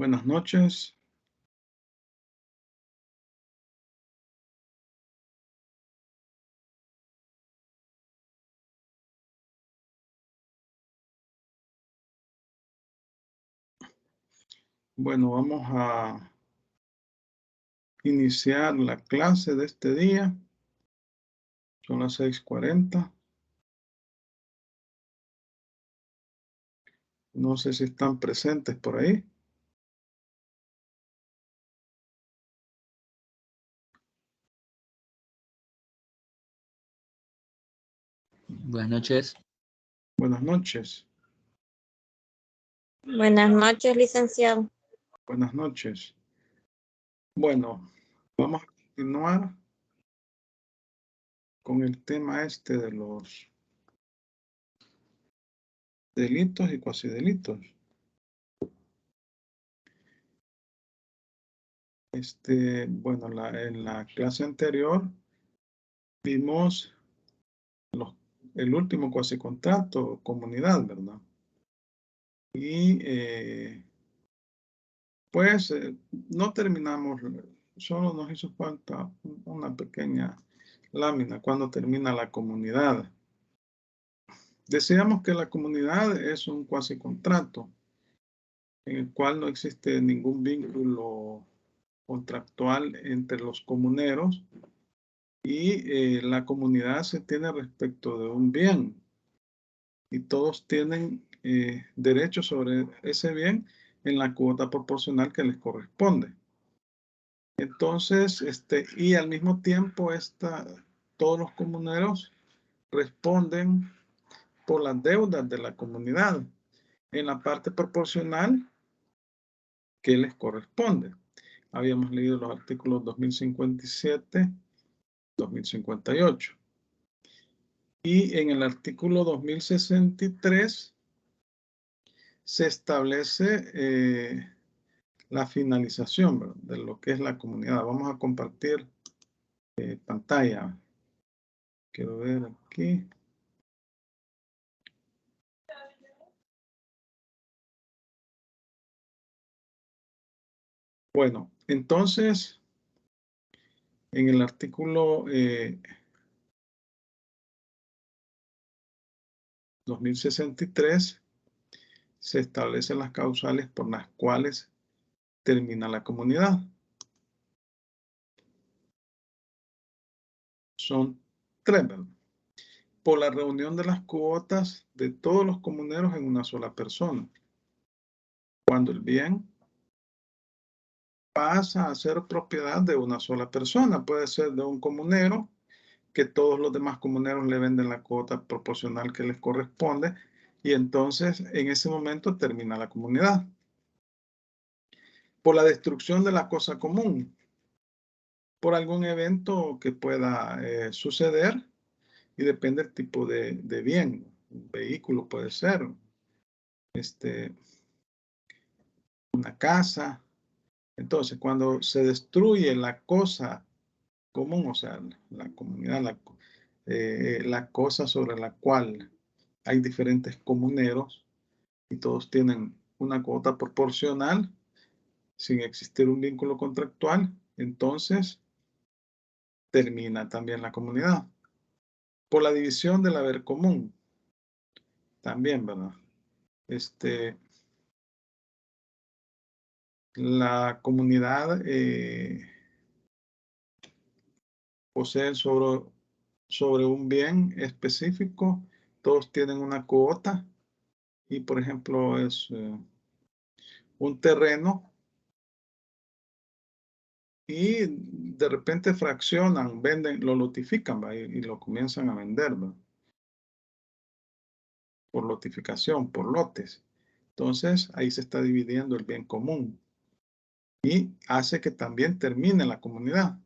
Buenas noches. Bueno, vamos a iniciar la clase de este día. Son las 6:40. No sé si están presentes por ahí. Buenas noches. Buenas noches. Buenas noches, licenciado. Buenas noches. Bueno, vamos a continuar con el tema este de los delitos y cuasidelitos. Bueno, en la clase anterior vimos el último cuasicontrato, comunidad, ¿verdad? Y pues no terminamos, solo nos hizo falta una pequeña lámina cuando termina la comunidad. Decíamos que la comunidad es un cuasicontrato en el cual no existe ningún vínculo contractual entre los comuneros y la comunidad se tiene respecto de un bien y todos tienen derecho sobre ese bien en la cuota proporcional que les corresponde. Entonces, y al mismo tiempo, todos los comuneros responden por las deudas de la comunidad en la parte proporcional que les corresponde. Habíamos leído los artículos 2057, 2058. Y en el artículo 2063 se establece la finalización, ¿verdad?, de lo que es la comunidad. Vamos a compartir pantalla. Quiero ver aquí. Bueno, entonces, en el artículo 2063 se establecen las causales por las cuales termina la comunidad. Son tres, ¿verdad? Por la reunión de las cuotas de todos los comuneros en una sola persona. Cuando el bien pasa a ser propiedad de una sola persona, puede ser de un comunero, que todos los demás comuneros le venden la cuota proporcional que les corresponde, y entonces en ese momento termina la comunidad. Por la destrucción de la cosa común, por algún evento que pueda suceder, y depende del tipo de bien. Un vehículo puede ser, una casa. Entonces, cuando se destruye la cosa común, o sea, la comunidad, la cosa sobre la cual hay diferentes comuneros y todos tienen una cuota proporcional sin existir un vínculo contractual, entonces termina también la comunidad. Por la división del haber común, también, ¿verdad? La comunidad posee sobre un bien específico, todos tienen una cuota y, por ejemplo, es un terreno y de repente fraccionan, venden, lo lotifican, ¿va? Y lo comienzan a vender, ¿va? Por lotificación, por lotes. Entonces, ahí se está dividiendo el bien común y hace que también termine la comunidad.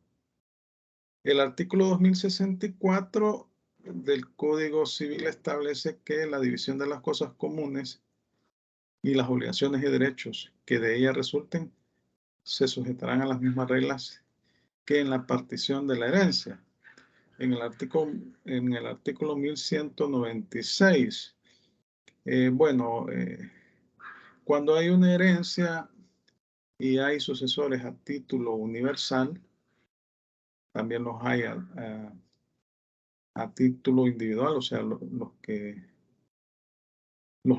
El artículo 2064 del Código Civil establece que la división de las cosas comunes y las obligaciones y derechos que de ella resulten se sujetarán a las mismas reglas que en la partición de la herencia. En el artículo 1196, cuando hay una herencia y hay sucesores a título universal. También los hay a título individual, o sea, los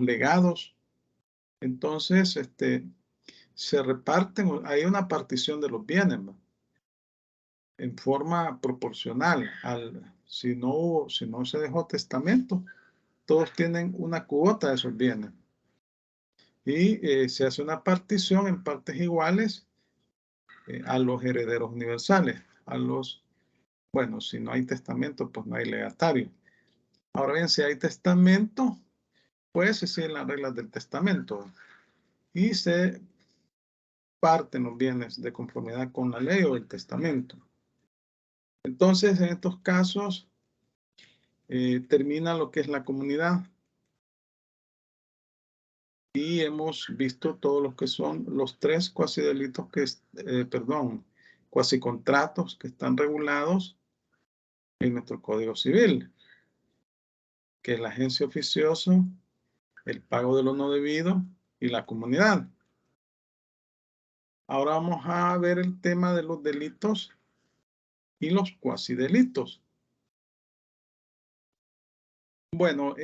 legados. Entonces, se reparten, hay una partición de los bienes, ¿no? En forma proporcional. Si no se dejó testamento, todos tienen una cuota de esos bienes. Y se hace una partición en partes iguales a los herederos universales. Bueno, si no hay testamento, pues no hay legatario. Ahora bien, si hay testamento, pues se siguen las reglas del testamento y se parten los bienes de conformidad con la ley o el testamento. Entonces, en estos casos, termina lo que es la comunidad. Y hemos visto todos los que son los tres cuasidelitos cuasicontratos que están regulados en nuestro Código Civil, que es la agencia oficiosa, el pago de lo no debido y la comunidad. Ahora vamos a ver el tema de los delitos y los cuasidelitos. Bueno,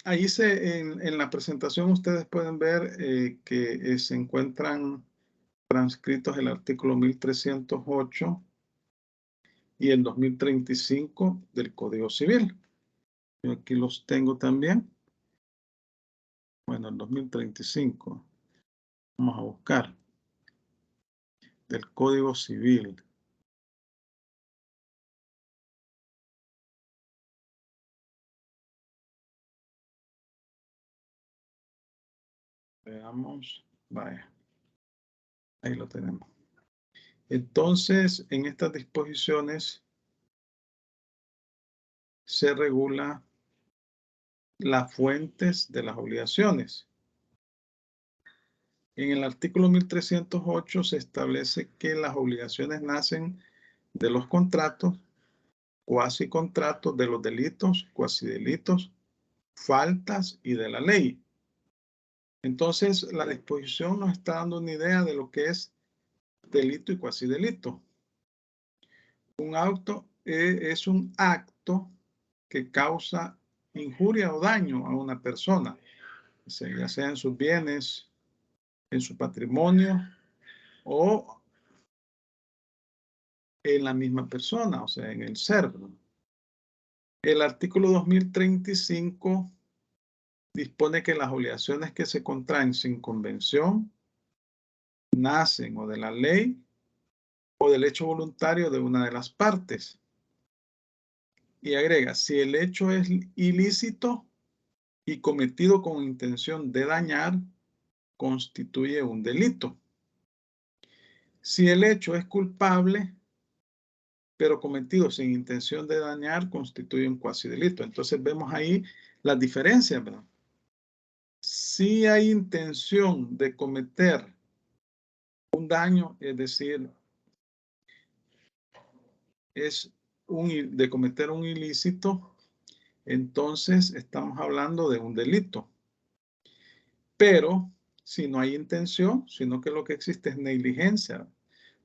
ahí en la presentación ustedes pueden ver que se encuentran transcritos el artículo 1308 y el 2035 del Código Civil. Yo aquí los tengo también. Bueno, el 2035. Vamos a buscar. Del Código Civil. Veamos. Vaya. Ahí lo tenemos. Entonces, en estas disposiciones se regula las fuentes de las obligaciones. En el artículo 1308 se establece que las obligaciones nacen de los contratos, cuasicontratos, de los delitos, cuasidelitos, faltas y de la ley. Entonces, la disposición nos está dando una idea de lo que es delito y cuasidelito. Un auto es un acto que causa injuria o daño a una persona, ya sea en sus bienes, en su patrimonio o en la misma persona, o sea, en el ser. El artículo 2035 dispone que las obligaciones que se contraen sin convención nacen o de la ley o del hecho voluntario de una de las partes. Y agrega, si el hecho es ilícito y cometido con intención de dañar, constituye un delito. Si el hecho es culpable, pero cometido sin intención de dañar, constituye un cuasidelito. Entonces vemos ahí las diferencias, ¿verdad? Si hay intención de cometer un daño, es decir, de cometer un ilícito, entonces estamos hablando de un delito. Pero si no hay intención, sino que lo que existe es negligencia,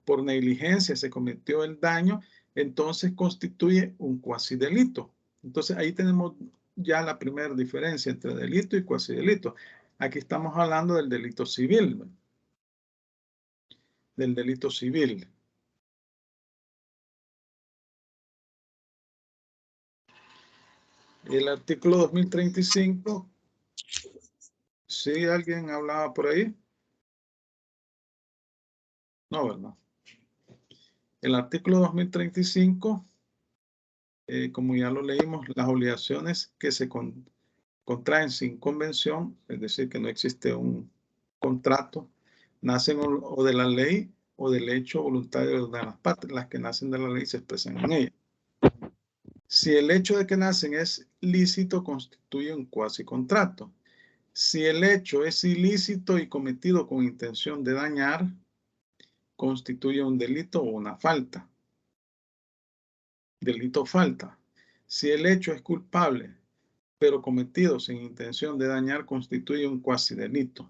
por negligencia se cometió el daño, entonces constituye un cuasidelito. Entonces ahí tenemos ya la primera diferencia entre delito y cuasidelito. Aquí estamos hablando del delito civil. Del delito civil. El artículo 2035. ¿Sí alguien hablaba por ahí? No, ¿verdad? El artículo 2035, como ya lo leímos, las obligaciones que se contraen sin convención, es decir, que no existe un contrato, nacen o de la ley o del hecho voluntario de una de las partes. Las que nacen de la ley se expresan en ella. Si el hecho de que nacen es lícito, constituye un cuasicontrato. Si el hecho es ilícito y cometido con intención de dañar, constituye un delito o una falta. Delito o falta. Si el hecho es culpable, pero cometido sin intención de dañar, constituye un cuasidelito.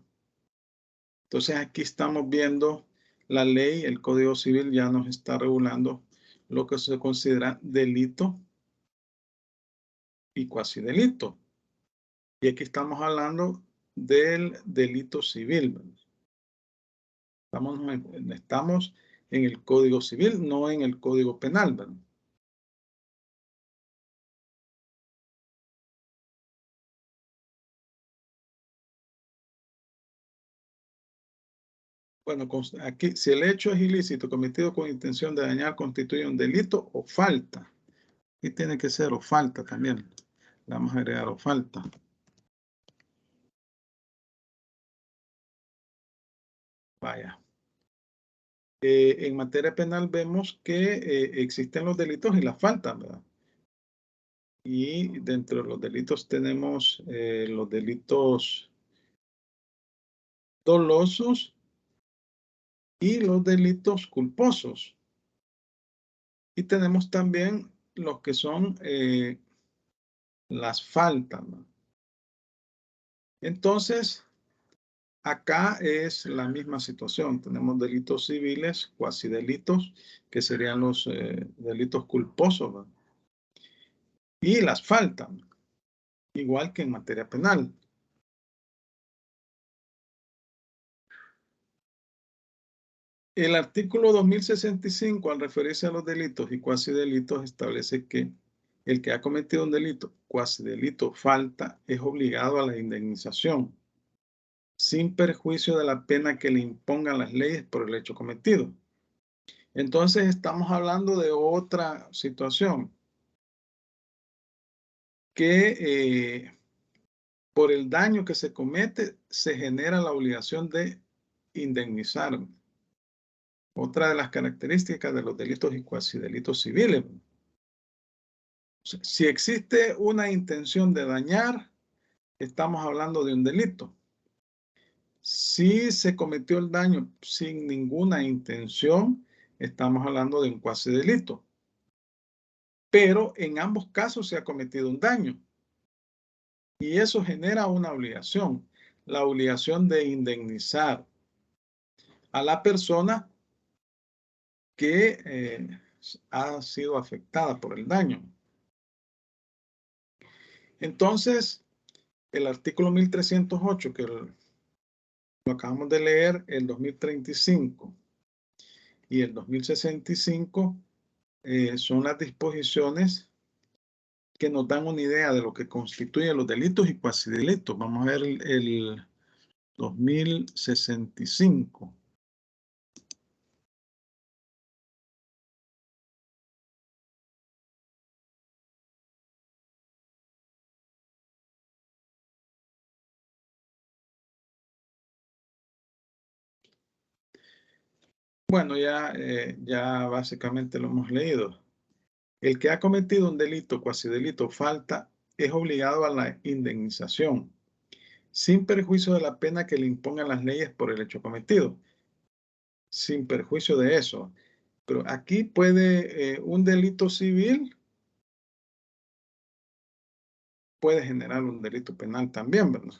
Entonces aquí estamos viendo la ley, el Código Civil ya nos está regulando lo que se considera delito y cuasi delito. Y aquí estamos hablando del delito civil. Estamos en el Código Civil, no en el Código Penal, ¿verdad? Bueno, aquí, si el hecho es ilícito cometido con intención de dañar, constituye un delito o falta. Aquí tiene que ser o falta también. Le vamos a agregar o falta. Vaya. En materia penal vemos que existen los delitos y las faltas, ¿verdad? Y dentro de los delitos tenemos los delitos dolosos y los delitos culposos. Y tenemos también los que son las faltas, ¿no? Entonces, acá es la misma situación. Tenemos delitos civiles, cuasi delitos, que serían los delitos culposos, ¿no? Y las faltas, igual que en materia penal. El artículo 2065, al referirse a los delitos y cuasi delitos, establece que el que ha cometido un delito, cuasi delito, falta, es obligado a la indemnización, sin perjuicio de la pena que le impongan las leyes por el hecho cometido. Entonces estamos hablando de otra situación, que por el daño que se comete se genera la obligación de indemnizar. Otra de las características de los delitos y cuasi delitos civiles. Si existe una intención de dañar, estamos hablando de un delito. Si se cometió el daño sin ninguna intención, estamos hablando de un cuasi delito. Pero en ambos casos se ha cometido un daño. Y eso genera una obligación, la obligación de indemnizar a la persona que ha sido afectada por el daño. Entonces, el artículo 1308, que lo acabamos de leer, el 2035 y el 2065, son las disposiciones que nos dan una idea de lo que constituyen los delitos y cuasi delitos. Vamos a ver el 2065. Bueno, ya básicamente lo hemos leído. El que ha cometido un delito, cuasi delito, falta, es obligado a la indemnización, sin perjuicio de la pena que le impongan las leyes por el hecho cometido. Sin perjuicio de eso. Pero aquí puede un delito civil puede generar un delito penal también, ¿verdad?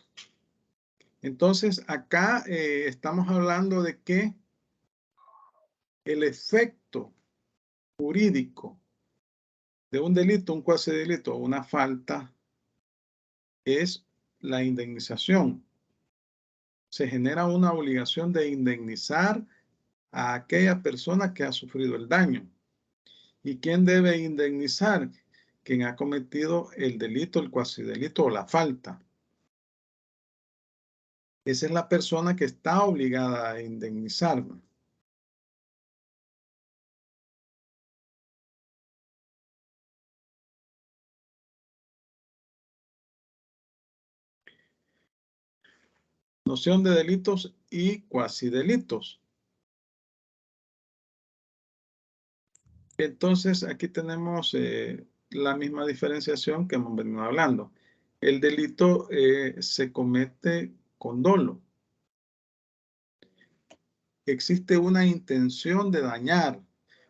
Entonces, acá estamos hablando de que el efecto jurídico de un delito, un cuasi delito o una falta es la indemnización. Se genera una obligación de indemnizar a aquella persona que ha sufrido el daño. ¿Y quién debe indemnizar? Quien ha cometido el delito, el cuasi delito o la falta. Esa es la persona que está obligada a indemnizar. Noción de delitos y cuasi delitos. Entonces, aquí tenemos la misma diferenciación que hemos venido hablando. El delito se comete con dolo. Existe una intención de dañar,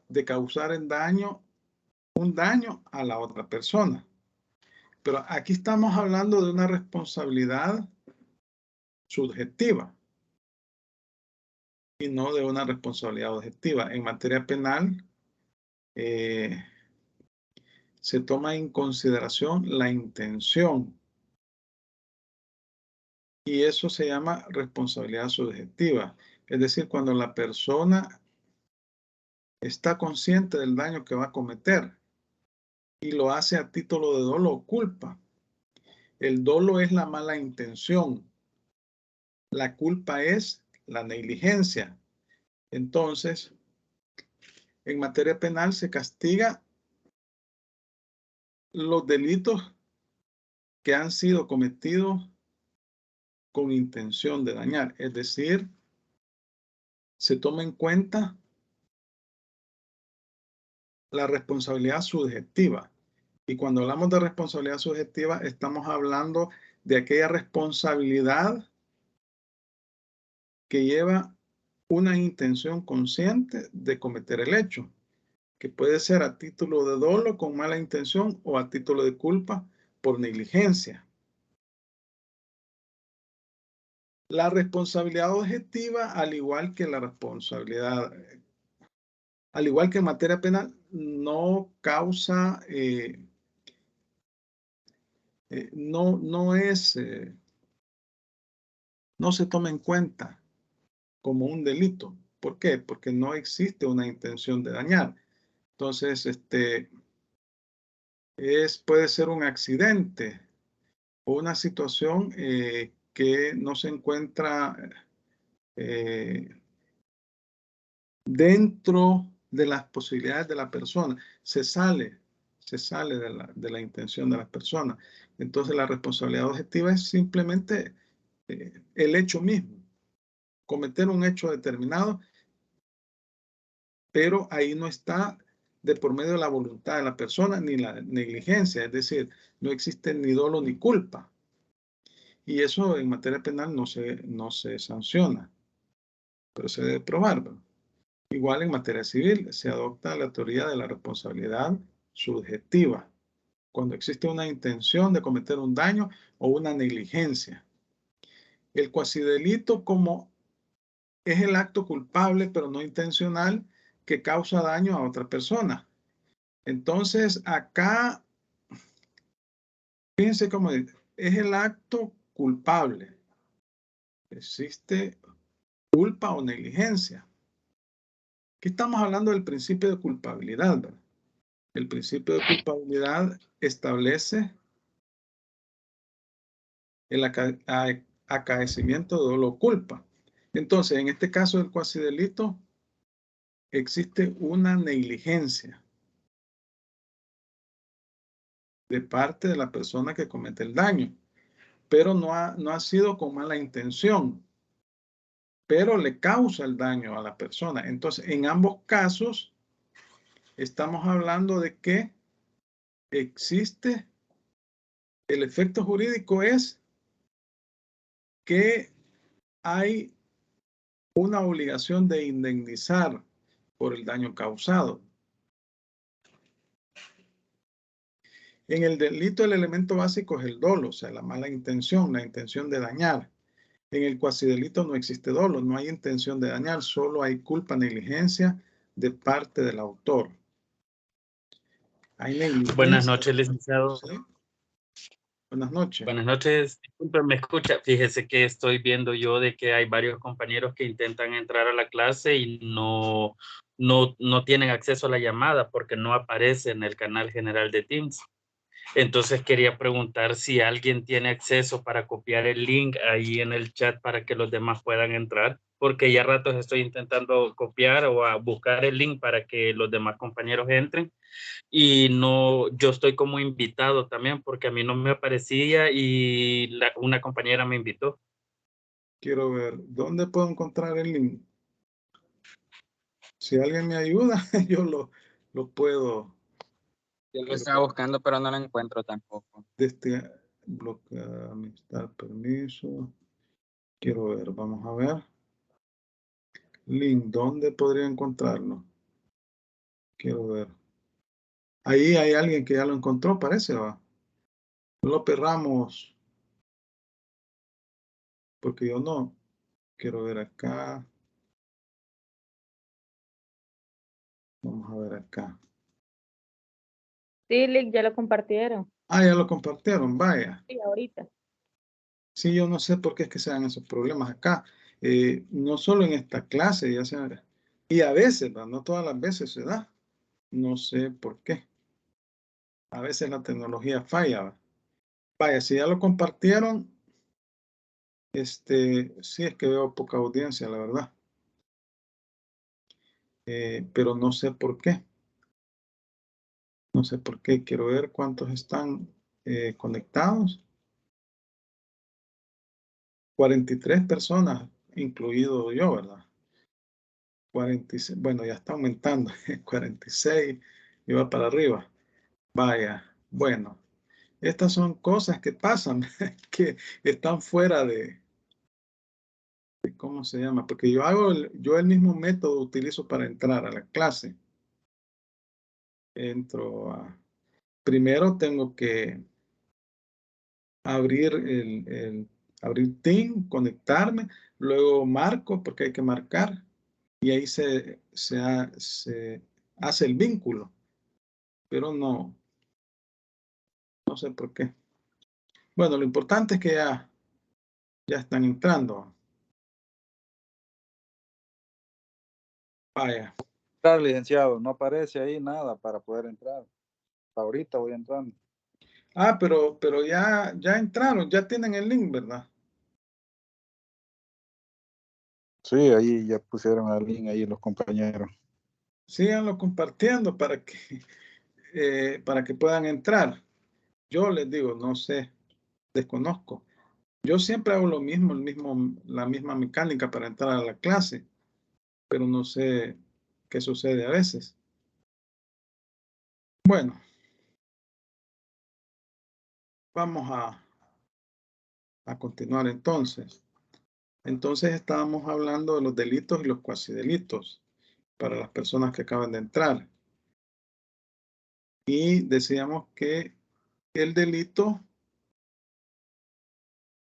de causar un daño a la otra persona. Pero aquí estamos hablando de una responsabilidad subjetiva. y no de una responsabilidad objetiva. En materia penal, se toma en consideración la intención y eso se llama responsabilidad subjetiva. Es decir, cuando la persona está consciente del daño que va a cometer y lo hace a título de dolo o culpa. El dolo es la mala intención. La culpa es la negligencia. Entonces, en materia penal se castiga los delitos que han sido cometidos con intención de dañar. Es decir, se toma en cuenta la responsabilidad subjetiva. Y cuando hablamos de responsabilidad subjetiva, estamos hablando de aquella responsabilidad que lleva una intención consciente de cometer el hecho, que puede ser a título de dolo con mala intención o a título de culpa por negligencia. La responsabilidad objetiva, al igual que la responsabilidad, al igual que en materia penal, no causa, no se toma en cuenta como un delito. ¿Por qué? Porque no existe una intención de dañar. Entonces, puede ser un accidente o una situación que no se encuentra dentro de las posibilidades de la persona. Se sale de la intención de la persona. Entonces, la responsabilidad objetiva es simplemente el hecho mismo. Cometer un hecho determinado, pero ahí no está de por medio de la voluntad de la persona ni la negligencia, es decir, no existe ni dolo ni culpa. Y eso en materia penal no se sanciona, pero se debe probar, ¿verdad? Igual en materia civil se adopta la teoría de la responsabilidad subjetiva, cuando existe una intención de cometer un daño o una negligencia. El cuasidelito como es el acto culpable pero no intencional que causa daño a otra persona. Entonces acá, fíjense cómo es el acto culpable. Existe culpa o negligencia. Aquí estamos hablando del principio de culpabilidad, ¿verdad? El principio de culpabilidad establece el acaecimiento de dolo o culpa. Entonces, en este caso del cuasidelito, existe una negligencia de parte de la persona que comete el daño, pero no ha sido con mala intención, pero le causa el daño a la persona. Entonces, en ambos casos, estamos hablando de que existe, el efecto jurídico es que hay una obligación de indemnizar por el daño causado. En el delito el elemento básico es el dolo, o sea, la mala intención, la intención de dañar. En el cuasidelito no existe dolo, no hay intención de dañar, solo hay culpa, negligencia de parte del autor. Hay negligencia. Buenas noches, licenciado. ¿Sí? Buenas noches. Buenas noches. Disculpe, me escucha. Fíjese que estoy viendo yo de que hay varios compañeros que intentan entrar a la clase y no tienen acceso a la llamada porque no aparece en el canal general de Teams. Entonces quería preguntar si alguien tiene acceso para copiar el link ahí en el chat para que los demás puedan entrar, porque ya ratos estoy intentando copiar o a buscar el link para que los demás compañeros entren. Y no, yo estoy como invitado también porque a mí no me aparecía y una compañera me invitó. Quiero ver, ¿dónde puedo encontrar el link? Si alguien me ayuda, yo lo puedo. Yo lo estaba buscando, pero no lo encuentro tampoco. Bloquear, amistad, permiso. Quiero ver, vamos a ver. Link, ¿dónde podría encontrarlo? Quiero ver. Ahí hay alguien que ya lo encontró, parece, ¿va? López Ramos. Porque yo no. Quiero ver acá. Vamos a ver acá. Sí, Lick, ya lo compartieron. Ah, ya lo compartieron, vaya. Sí, ahorita. Sí, yo no sé por qué es que se dan esos problemas acá. No solo en esta clase, ya sea, y a veces, ¿verdad? No todas las veces se da. No sé por qué. A veces la tecnología falla, ¿verdad? Vaya, si ya lo compartieron, sí es que veo poca audiencia, la verdad. Pero no sé por qué. No sé por qué. Quiero ver cuántos están conectados. 43 personas, incluido yo, ¿verdad? 46, bueno, ya está aumentando. 46 y va para arriba. Vaya, bueno. Estas son cosas que pasan, que están fuera de ¿cómo se llama? Porque yo el mismo método utilizo para entrar a la clase. Primero tengo que abrir abrir Teams, conectarme, luego marco porque hay que marcar y ahí se hace el vínculo, pero no sé por qué. Bueno, lo importante es que ya están entrando. Vaya. Claro, licenciado, no aparece ahí nada para poder entrar. Ahorita voy entrando. Ah, pero ya entraron, ya tienen el link, ¿verdad? Sí, ahí ya pusieron el link ahí los compañeros. Síganlo compartiendo para que puedan entrar. Yo les digo, no sé, desconozco. Yo siempre hago lo mismo, la misma mecánica para entrar a la clase, pero no sé qué sucede a veces. Bueno, vamos a continuar entonces. Entonces estábamos hablando de los delitos y los cuasidelitos para las personas que acaban de entrar. Y decíamos que el delito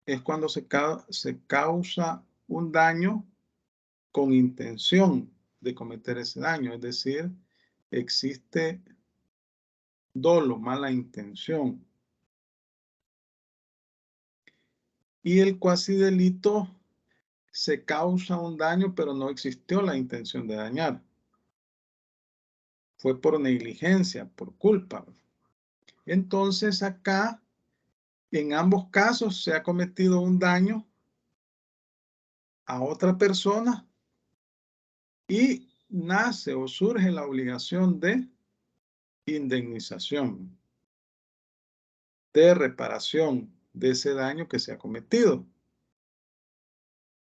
es cuando se causa un daño con intención de cometer ese daño, es decir, existe dolo, mala intención. Y el cuasidelito se causa un daño, pero no existió la intención de dañar. Fue por negligencia, por culpa. Entonces acá, en ambos casos, se ha cometido un daño a otra persona y nace o surge la obligación de indemnización, de reparación de ese daño que se ha cometido.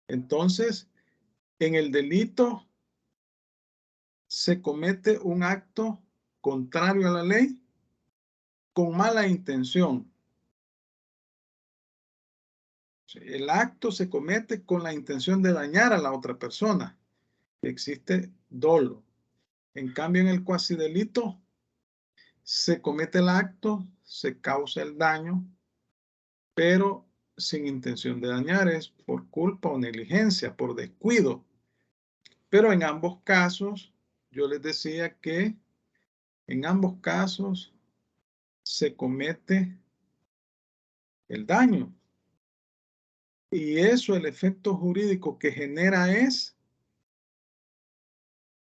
Entonces, en el delito se comete un acto contrario a la ley con mala intención. El acto se comete con la intención de dañar a la otra persona. Existe dolo. En cambio, en el cuasidelito se comete el acto, se causa el daño, pero sin intención de dañar, es por culpa o negligencia, por descuido. Pero en ambos casos, yo les decía que en ambos casos se comete el daño. Y eso, el efecto jurídico que genera es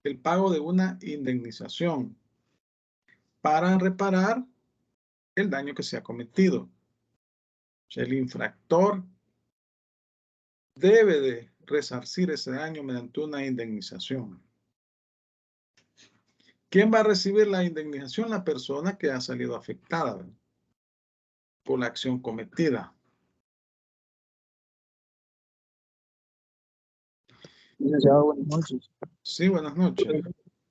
el pago de una indemnización para reparar el daño que se ha cometido. O sea, el infractor debe de resarcir ese daño mediante una indemnización. ¿Quién va a recibir la indemnización? La persona que ha salido afectada por la acción cometida. Licenciado, buenas noches. Sí, buenas noches.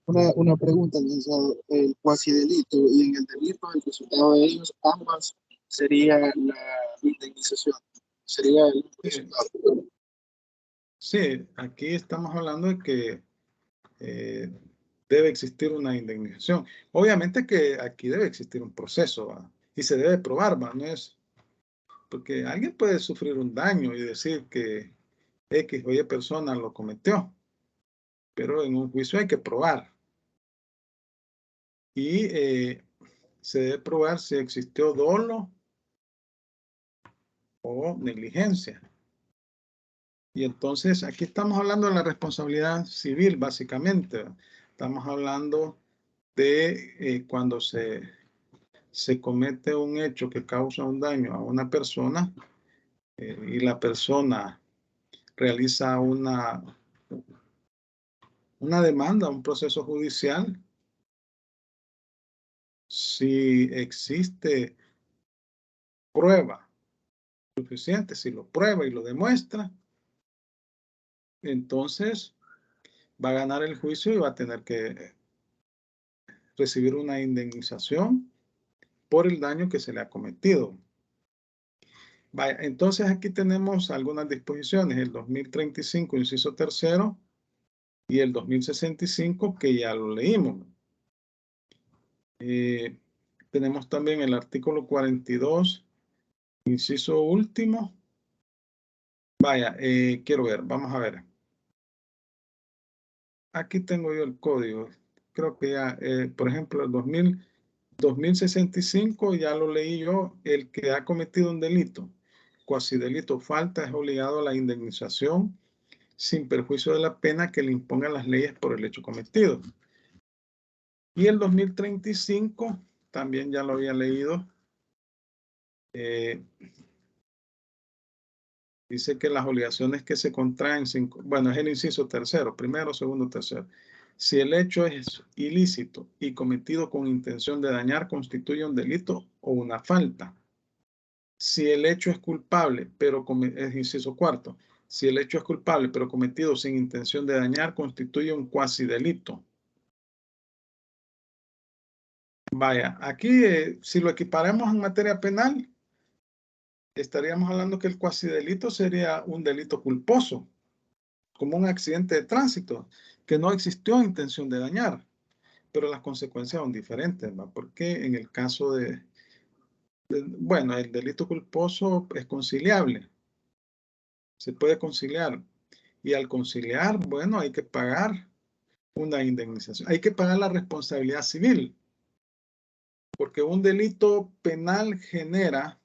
Una pregunta, licenciado. El cuasidelito y en el delito, el resultado de ellos, ambas sería la indemnización. Sería el resultado. Sí, aquí estamos hablando de que debe existir una indemnización. Obviamente que aquí debe existir un proceso, ¿va? Y se debe probar, ¿va? No es porque alguien puede sufrir un daño y decir que X o Y persona lo cometió, pero en un juicio hay que probar. y se debe probar si existió dolo o negligencia. Y entonces aquí estamos hablando de la responsabilidad civil, básicamente. Estamos hablando de cuando se comete un hecho que causa un daño a una persona y la persona realiza una demanda, un proceso judicial. Si existe prueba suficiente, si lo prueba y lo demuestra, entonces va a ganar el juicio y va a tener que recibir una indemnización por el daño que se le ha cometido. Vaya, entonces aquí tenemos algunas disposiciones, el 2035, inciso tercero, y el 2065, que ya lo leímos. Tenemos también el artículo 42, inciso último. Vaya, quiero ver, vamos a ver. Aquí tengo yo el código. Creo que ya, por ejemplo, el 2065 ya lo leí yo. El que ha cometido un delito, cuasi delito, falta, es obligado a la indemnización sin perjuicio de la pena que le impongan las leyes por el hecho cometido. Y el 2035 también ya lo había leído. Dice que las obligaciones que se contraen, bueno, es el inciso tercero, primero, segundo, tercero. Si el hecho es ilícito y cometido con intención de dañar, constituye un delito o una falta. Si el hecho es culpable, pero es inciso cuarto. Si el hecho es culpable, pero cometido sin intención de dañar, constituye un cuasi delito. Vaya, aquí si lo equiparamos en materia penal, estaríamos hablando que el cuasi delito sería un delito culposo, como un accidente de tránsito, que no existió intención de dañar, pero las consecuencias son diferentes, ¿va? Porque en el caso bueno, el delito culposo es conciliable, se puede conciliar, y al conciliar, bueno, hay que pagar una indemnización, hay que pagar la responsabilidad civil, porque un delito penal genera,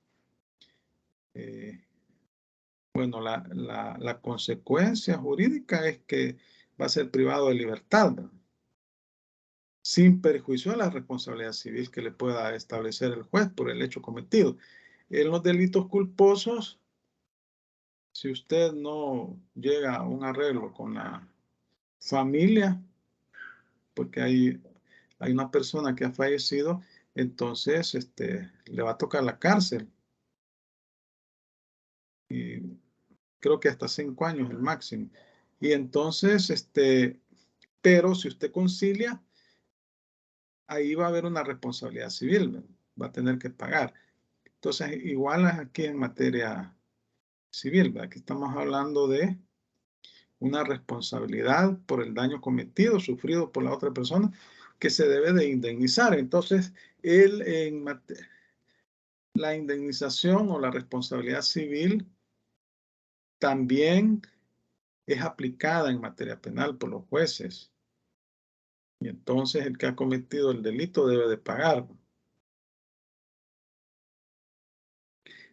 bueno, la consecuencia jurídica es que va a ser privado de libertad, ¿verdad? Sin perjuicio de la responsabilidad civil que le pueda establecer el juez por el hecho cometido. En los delitos culposos, si usted no llega a un arreglo con la familia, porque hay una persona que ha fallecido, entonces le va a tocar la cárcel. Y creo que hasta 5 años el máximo. Y entonces, pero si usted concilia, ahí va a haber una responsabilidad civil, ¿verdad? Va a tener que pagar. Entonces, igual aquí en materia civil, ¿verdad? Aquí estamos hablando de una responsabilidad por el daño cometido, sufrido por la otra persona, que se debe de indemnizar. Entonces, la indemnización o la responsabilidad civil también es aplicada en materia penal por los jueces. Y entonces el que ha cometido el delito debe de pagar.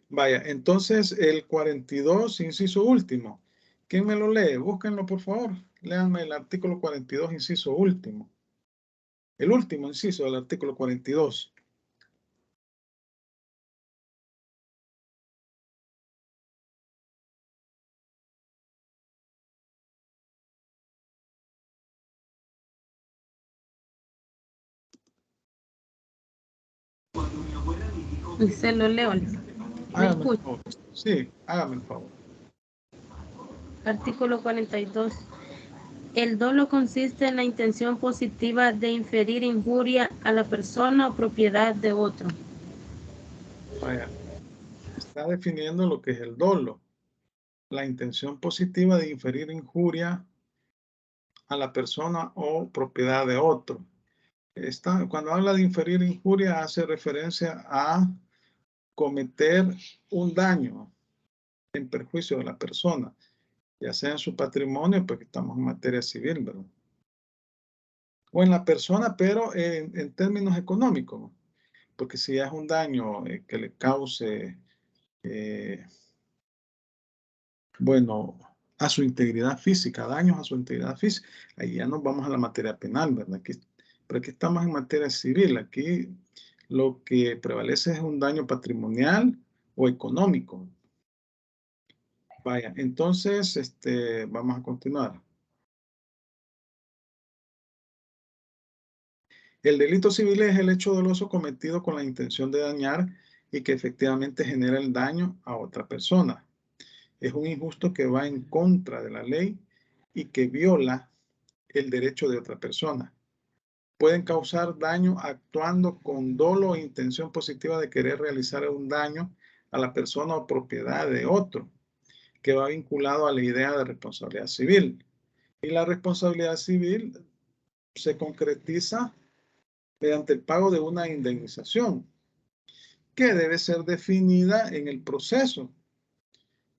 Vaya, entonces el 42, inciso último. ¿Quién me lo lee? Búsquenlo, por favor. Léanme el artículo 42, inciso último. El último inciso del artículo 42. Se lo leo. ¿Me escucha? Sí, hágame el favor. Artículo 42. El dolo consiste en la intención positiva de inferir injuria a la persona o propiedad de otro. Vaya, está definiendo lo que es el dolo. La intención positiva de inferir injuria a la persona o propiedad de otro. Cuando habla de inferir injuria, hace referencia a cometer un daño en perjuicio de la persona, ya sea en su patrimonio, porque estamos en materia civil, ¿verdad? o en la persona, pero en términos económicos, porque si es un daño que le cause, bueno, a su integridad física, daños a su integridad física, ahí ya nos vamos a la materia penal, ¿verdad? Pero aquí estamos en materia civil, aquí lo que prevalece es un daño patrimonial o económico. Vaya, entonces, vamos a continuar. El delito civil es el hecho doloso cometido con la intención de dañar y que efectivamente genera el daño a otra persona. Es un injusto que va en contra de la ley y que viola el derecho de otra persona. Pueden causar daño actuando con dolo o intención positiva de querer realizar un daño a la persona o propiedad de otro, que va vinculado a la idea de responsabilidad civil. Y la responsabilidad civil se concretiza mediante el pago de una indemnización que debe ser definida en el proceso.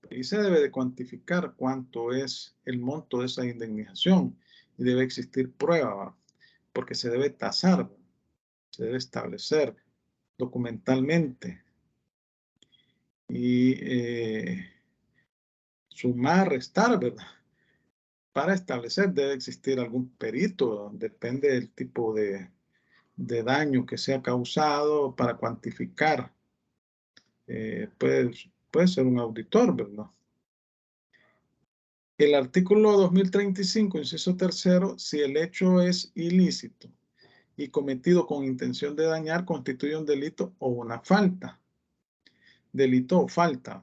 Y se debe de cuantificar cuánto es el monto de esa indemnización y debe existir prueba, porque se debe tasar, se debe establecer documentalmente y sumar, restar, ¿verdad? Para establecer debe existir algún perito, depende del tipo de daño que sea causado para cuantificar. Puede ser un auditor, ¿verdad? El artículo 2035, inciso tercero, si el hecho es ilícito y cometido con intención de dañar, constituye un delito o una falta. Delito o falta.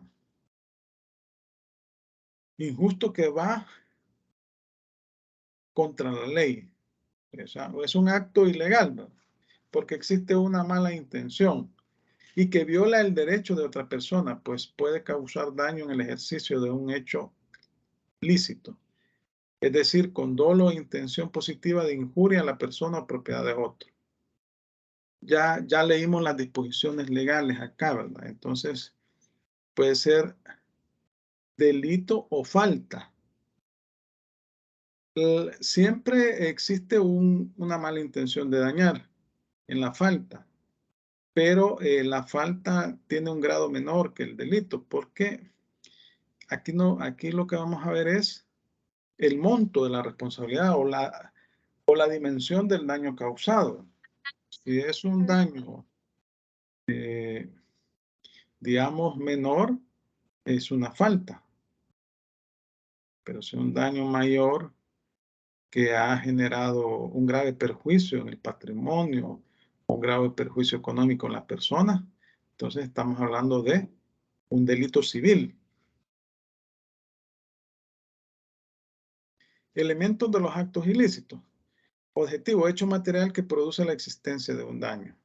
Injusto que va contra la ley. O sea, es un acto ilegal, ¿no? Porque existe una mala intención y que viola el derecho de otra persona, pues puede causar daño en el ejercicio de un hecho lícito. Es decir, con dolo o intención positiva de injuria a la persona o propiedad de otro. Ya leímos las disposiciones legales acá, ¿verdad? Entonces, puede ser delito o falta. Siempre existe una mala intención de dañar en la falta, pero la falta tiene un grado menor que el delito, porque aquí lo que vamos a ver es el monto de la responsabilidad o la dimensión del daño causado. Si es un daño, digamos, menor, es una falta. Pero si es un daño mayor que ha generado un grave perjuicio en el patrimonio, un grave perjuicio económico en las personas, entonces estamos hablando de un delito civil. Elementos de los actos ilícitos. Objetivo, hecho material que produce la existencia de un daño.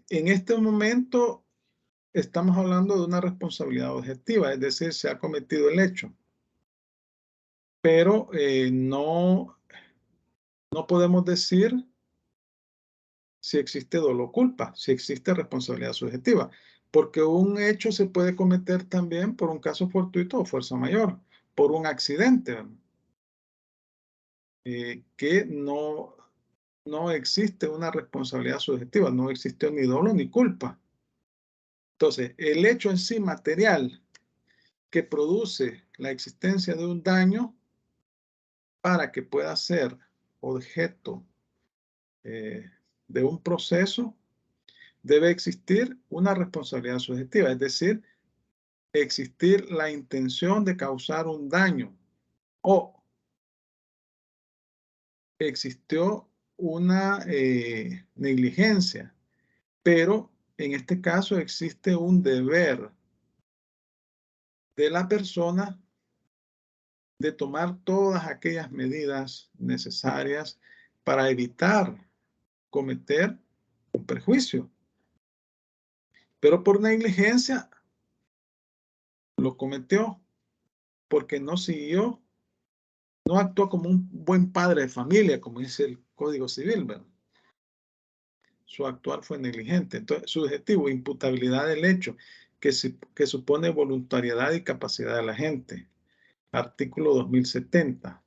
En este momento estamos hablando de una responsabilidad objetiva, es decir, se ha cometido el hecho. Pero no podemos decir si existe dolo o culpa, si existe responsabilidad subjetiva, porque un hecho se puede cometer también por un caso fortuito o fuerza mayor, por un accidente, que no existe una responsabilidad subjetiva, no existe ni dolo ni culpa. Entonces, el hecho en sí material que produce la existencia de un daño para que pueda ser objeto de un proceso, debe existir una responsabilidad subjetiva, es decir, existir la intención de causar un daño o existió una negligencia, pero en este caso existe un deber de la persona de tomar todas aquellas medidas necesarias para evitar cometer un perjuicio. Pero por negligencia lo cometió porque no siguió, no actuó como un buen padre de familia, como dice el Código Civil, ¿verdad? Su actuar fue negligente. Entonces, subjetivo, imputabilidad del hecho, que supone voluntariedad y capacidad de la gente. Artículo 2070.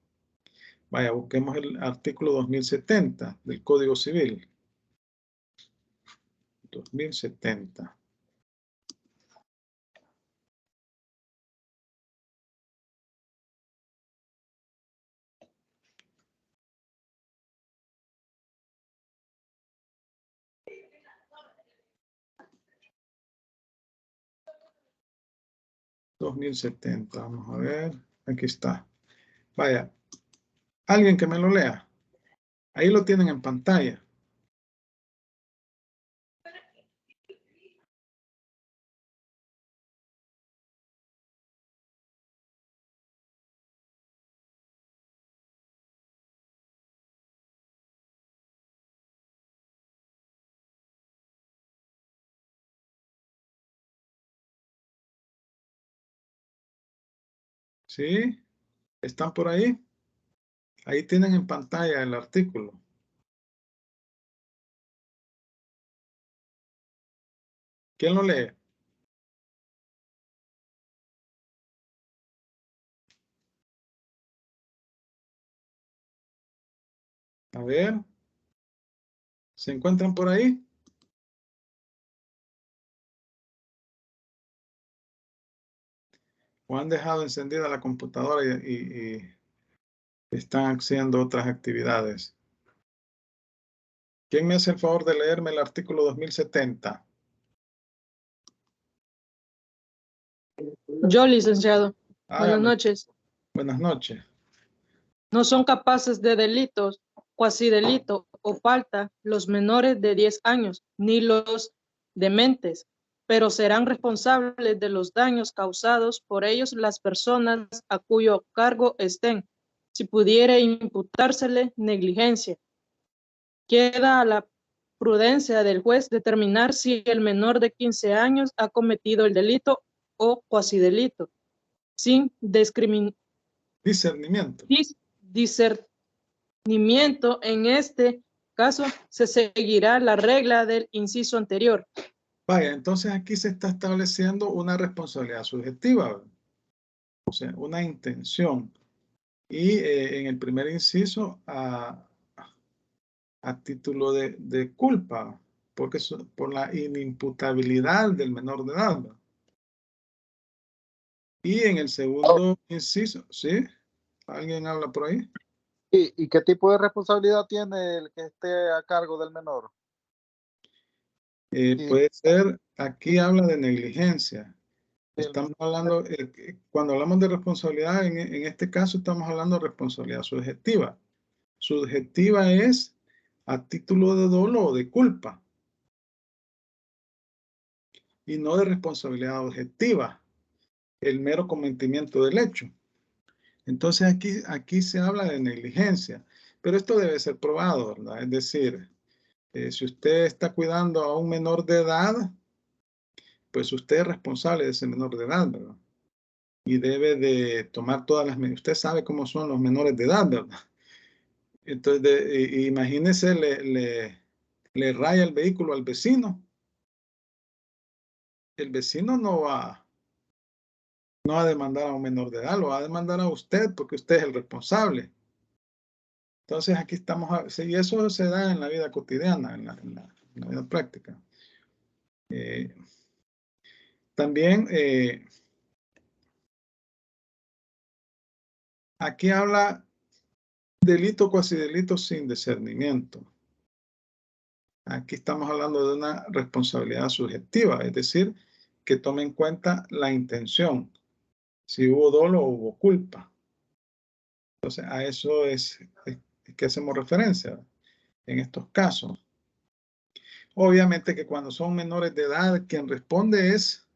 Vaya, busquemos el artículo 2070 del Código Civil. 2070. Vamos a ver. Aquí está. Vaya. Alguien que me lo lea. Ahí lo tienen en pantalla. ¿Sí? ¿Están por ahí? Ahí tienen en pantalla el artículo. ¿Quién lo lee? A ver. ¿Se encuentran por ahí? ¿O han dejado encendida la computadora y están haciendo otras actividades? ¿Quién me hace el favor de leerme el artículo 2070? Yo, licenciado. Buenas Hágame. noches. Buenas noches. No son capaces de delitos, cuasi delito o falta los menores de 10 años, ni los dementes, pero serán responsables de los daños causados por ellos las personas a cuyo cargo estén, si pudiere imputársele negligencia. Queda a la prudencia del juez determinar si el menor de 15 años ha cometido el delito o cuasi delito, sin Discernimiento. discernimiento. En este caso se seguirá la regla del inciso anterior. Vaya, entonces aquí se está estableciendo una responsabilidad subjetiva, ¿verdad? O sea, una intención. Y en el primer inciso, a título de culpa, porque por la inimputabilidad del menor de edad, ¿verdad? Y en el segundo inciso, ¿sí? ¿Alguien habla por ahí? ¿Y qué tipo de responsabilidad tiene el que esté a cargo del menor? Puede ser, aquí habla de negligencia. Estamos hablando, cuando hablamos de responsabilidad, en este caso estamos hablando de responsabilidad subjetiva. Subjetiva es a título de dolo o de culpa. Y no de responsabilidad objetiva, el mero cometimiento del hecho. Entonces aquí se habla de negligencia, pero esto debe ser probado, ¿verdad? Es decir, si usted está cuidando a un menor de edad, pues usted es responsable de ese menor de edad, ¿verdad? Y debe de tomar todas las medidas. Usted sabe cómo son los menores de edad, ¿verdad? Entonces, imagínese, le raya el vehículo al vecino. El vecino no va a demandar a un menor de edad, lo va a demandar a usted porque usted es el responsable. Entonces, aquí estamos, y eso se da en la vida cotidiana, en la vida práctica. También, aquí habla delito, cuasi delito sin discernimiento. Aquí estamos hablando de una responsabilidad subjetiva, es decir, que tome en cuenta la intención, si hubo dolo o hubo culpa. Entonces, a eso es que hacemos referencia en estos casos. Obviamente que cuando son menores de edad, quien responde es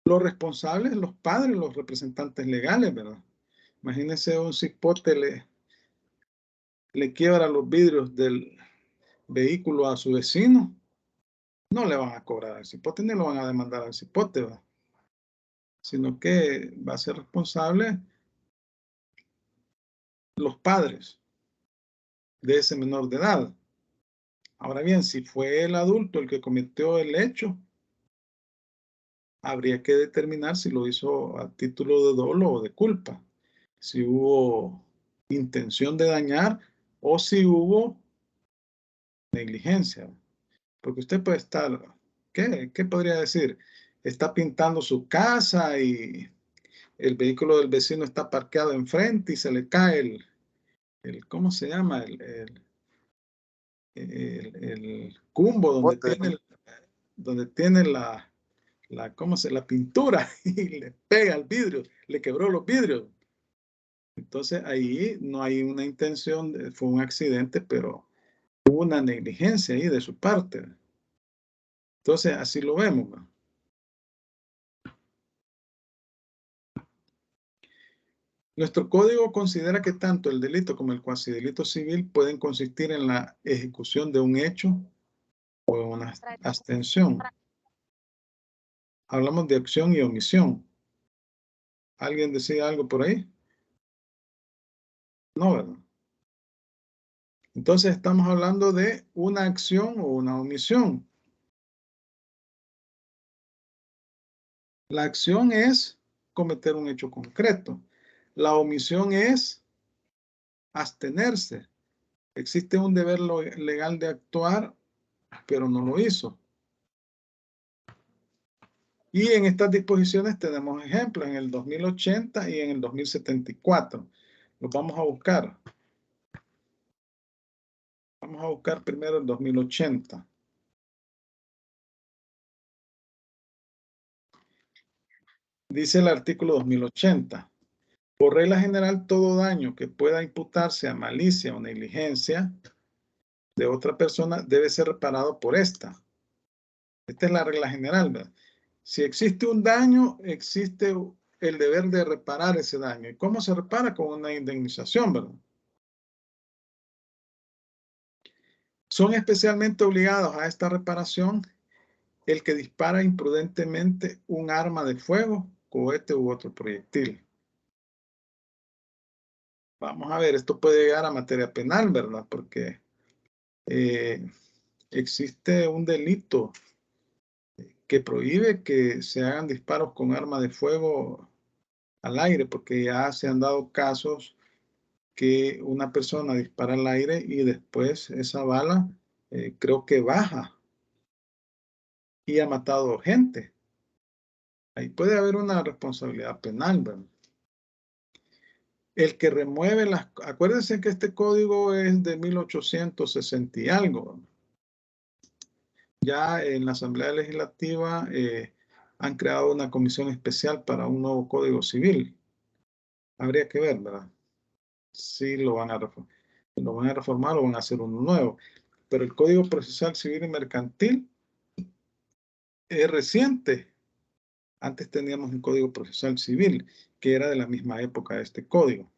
los responsables, los padres, los representantes legales, ¿verdad? Imagínense un cipote le quiebra los vidrios del vehículo a su vecino, no le van a cobrar al cipote ni lo van a demandar al cipote, ¿verdad? Sino que va a ser responsable los padres de ese menor de edad. Ahora bien, si fue el adulto el que cometió el hecho, habría que determinar si lo hizo a título de dolo o de culpa. Si hubo intención de dañar o si hubo negligencia. Porque usted puede estar, ¿qué podría decir? Está pintando su casa y el vehículo del vecino está parqueado enfrente y se le cae ¿cómo se llama? El cumbo donde tiene la pintura y le pega al vidrio, le quebró los vidrios. Entonces ahí no hay una intención, fue un accidente, pero hubo una negligencia ahí de su parte. Entonces así lo vemos, ¿no? Nuestro código considera que tanto el delito como el cuasidelito civil pueden consistir en la ejecución de un hecho o en una abstención. Hablamos de acción y omisión. ¿Alguien decía algo por ahí? No, ¿verdad? Entonces estamos hablando de una acción o una omisión. La acción es cometer un hecho concreto. La omisión es abstenerse. Existe un deber legal de actuar, pero no lo hizo. Y en estas disposiciones tenemos ejemplos en el 2080 y en el 2074. Los vamos a buscar. Vamos a buscar primero el 2080. Dice el artículo 2080. Por regla general, todo daño que pueda imputarse a malicia o negligencia de otra persona debe ser reparado por esta. Esta es la regla general, ¿verdad? Si existe un daño, existe el deber de reparar ese daño. ¿Y cómo se repara? Con una indemnización, ¿verdad? Son especialmente obligados a esta reparación el que dispara imprudentemente un arma de fuego, cohete u otro proyectil. Vamos a ver, esto puede llegar a materia penal, ¿verdad? Porque existe un delito que prohíbe que se hagan disparos con arma de fuego al aire, porque ya se han dado casos que una persona dispara al aire y después esa bala creo que baja y ha matado gente. Ahí puede haber una responsabilidad penal, ¿verdad? El que remueve acuérdense que este código es de 1860 y algo, ¿verdad? Ya en la Asamblea Legislativa han creado una comisión especial para un nuevo Código Civil. Habría que ver, ¿verdad? Si lo van a reformar o van a hacer uno nuevo. Pero el Código Procesal Civil y Mercantil es reciente. Antes teníamos un Código Procesal Civil que era de la misma época de este código.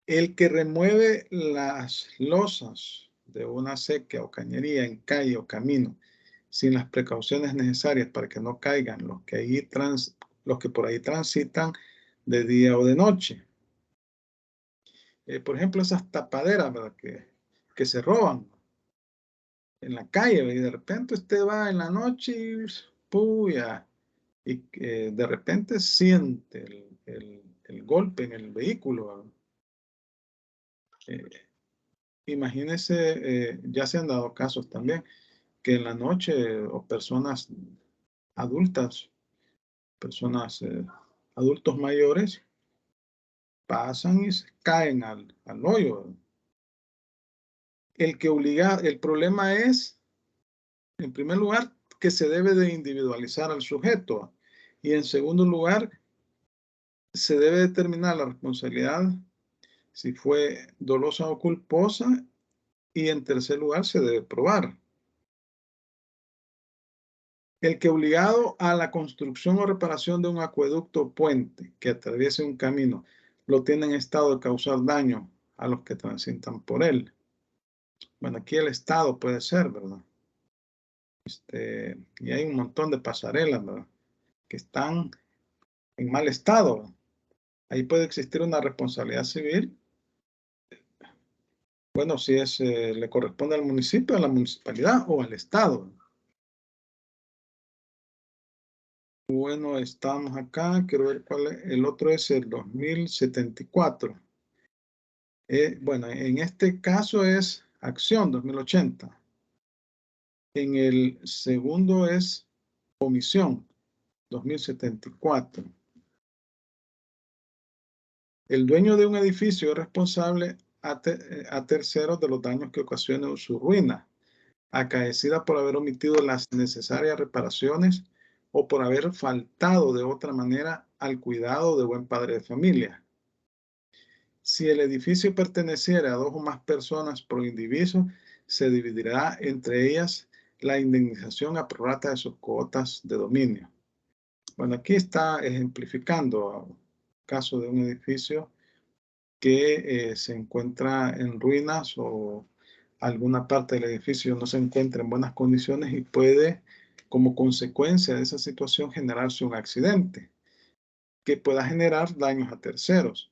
El que remueve las losas de una acequia o cañería en calle o camino sin las precauciones necesarias para que no caigan los que por ahí transitan de día o de noche. Por ejemplo, esas tapaderas, ¿verdad? Que se roban en la calle, y de repente usted va en la noche y puya, y de repente siente el golpe en el vehículo. Imagínese, ya se han dado casos también, que en la noche o personas adultas, adultos mayores, pasan y se caen al hoyo. El problema es, en primer lugar, que se debe de individualizar al sujeto. Y en segundo lugar, se debe determinar la responsabilidad si fue dolosa o culposa. Y en tercer lugar, se debe probar. El que obligado a la construcción o reparación de un acueducto o puente que atraviese un camino lo tiene en estado de causar daño a los que transitan por él. Bueno, aquí el Estado puede ser, ¿verdad? Y hay un montón de pasarelas, ¿verdad? Que están en mal estado, ¿verdad? Ahí puede existir una responsabilidad civil. Bueno, si le corresponde al municipio, a la municipalidad o al Estado. Bueno, estamos acá. Quiero ver cuál es. El otro es el 2074. Bueno, en este caso es acción 2080. En el segundo es omisión 2074. El dueño de un edificio es responsable a terceros de los daños que ocasione su ruina, acaecida por haber omitido las necesarias reparaciones o por haber faltado de otra manera al cuidado de buen padre de familia. Si el edificio perteneciera a 2 o más personas por individuo, se dividirá entre ellas la indemnización a prorrata de sus cuotas de dominio. Bueno, aquí está ejemplificando el caso de un edificio que se encuentra en ruinas o alguna parte del edificio no se encuentra en buenas condiciones y puede, como consecuencia de esa situación, generarse un accidente que pueda generar daños a terceros.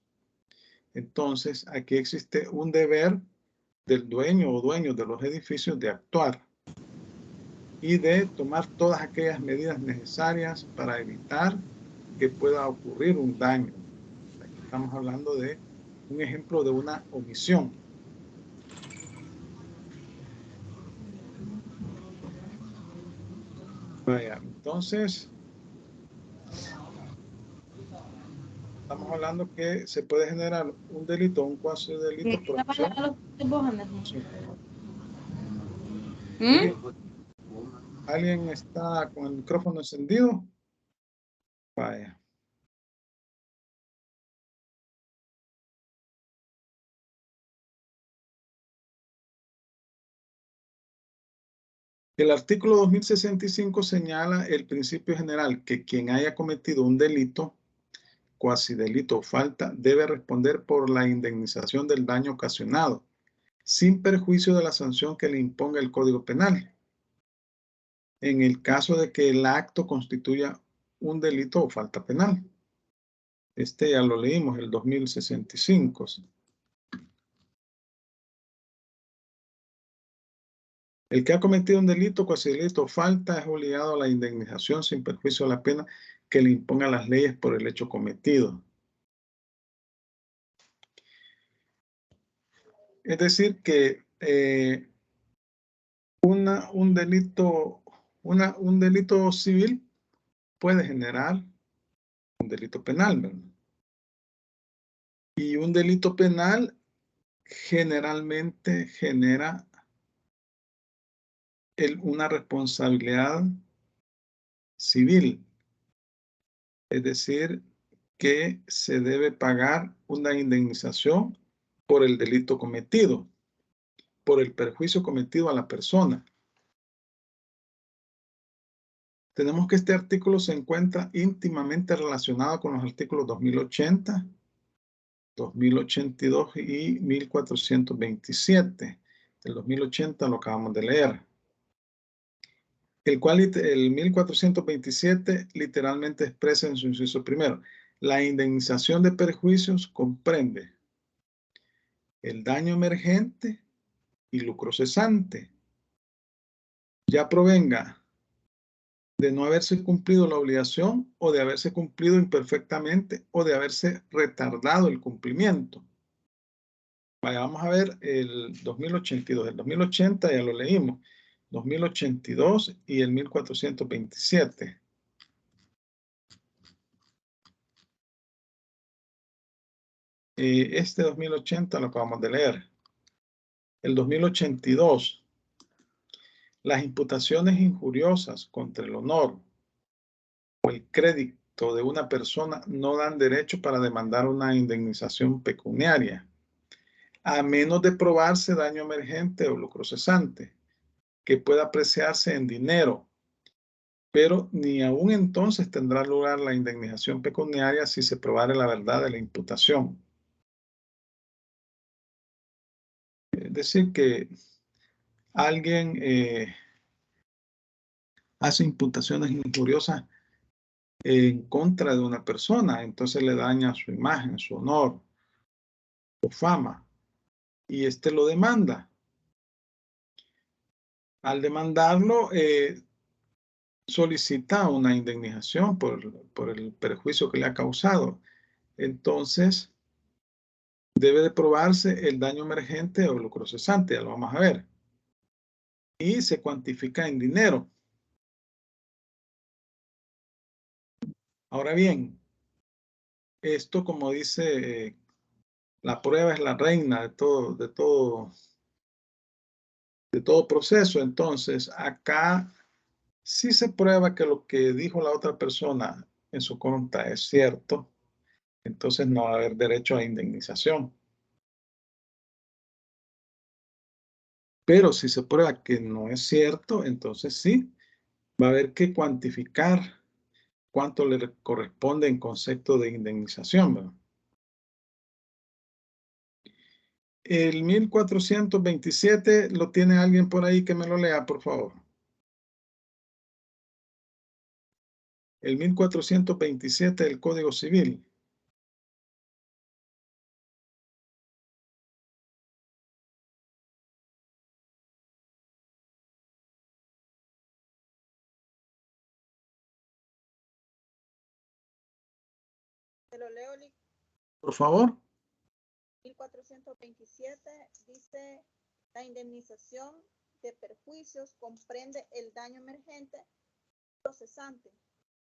Entonces, aquí existe un deber del dueño o dueños de los edificios de actuar y de tomar todas aquellas medidas necesarias para evitar que pueda ocurrir un daño. Aquí estamos hablando de un ejemplo de una omisión. Vaya, entonces, estamos hablando que se puede generar un delito, un cuasi delito por omisión. Sí. ¿Alguien está con el micrófono encendido? Vaya. El artículo 2065 señala el principio general que quien haya cometido un delito, cuasi delito o falta, debe responder por la indemnización del daño ocasionado, sin perjuicio de la sanción que le imponga el Código Penal, en el caso de que el acto constituya un delito o falta penal. Este ya lo leímos, el 2065. El que ha cometido un delito, cuasi delito o falta es obligado a la indemnización sin perjuicio de la pena que le impongan las leyes por el hecho cometido. Es decir que un delito civil puede generar un delito penal, ¿verdad? Y un delito penal generalmente genera una responsabilidad civil. Es decir, que se debe pagar una indemnización por el delito cometido, por el perjuicio cometido a la persona. Tenemos que este artículo se encuentra íntimamente relacionado con los artículos 2080, 2082 y 1427. El 2080 lo acabamos de leer. El 1427 literalmente expresa en su inciso primero: la indemnización de perjuicios comprende el daño emergente y lucro cesante, ya provenga de no haberse cumplido la obligación o de haberse cumplido imperfectamente o de haberse retardado el cumplimiento. Vaya, vamos a ver el 2082. El 2080 ya lo leímos. 2082 y el 1427. Este 2080 lo acabamos de leer. El 2082. Las imputaciones injuriosas contra el honor o el crédito de una persona no dan derecho para demandar una indemnización pecuniaria, a menos de probarse daño emergente o lucro cesante, que pueda apreciarse en dinero, pero ni aún entonces tendrá lugar la indemnización pecuniaria si se probare la verdad de la imputación. Es decir, que alguien hace imputaciones injuriosas en contra de una persona, entonces le daña su imagen, su honor, su fama, y este lo demanda. Al demandarlo, solicita una indemnización por el perjuicio que le ha causado. Entonces, debe de probarse el daño emergente o lucro cesante, ya lo vamos a ver. Y se cuantifica en dinero. Ahora bien, esto, como dice, la prueba es la reina de todo proceso. Entonces, acá sí se prueba que lo que dijo la otra persona en su contra es cierto, entonces no va a haber derecho a indemnización. Pero si se prueba que no es cierto, entonces sí, va a haber que cuantificar cuánto le corresponde en concepto de indemnización, ¿verdad? El 1427, ¿lo tiene alguien por ahí que me lo lea, por favor? El 1427 del Código Civil. Te lo leo, Lic. Por favor. 1427 dice: la indemnización de perjuicios comprende el daño emergente procesante,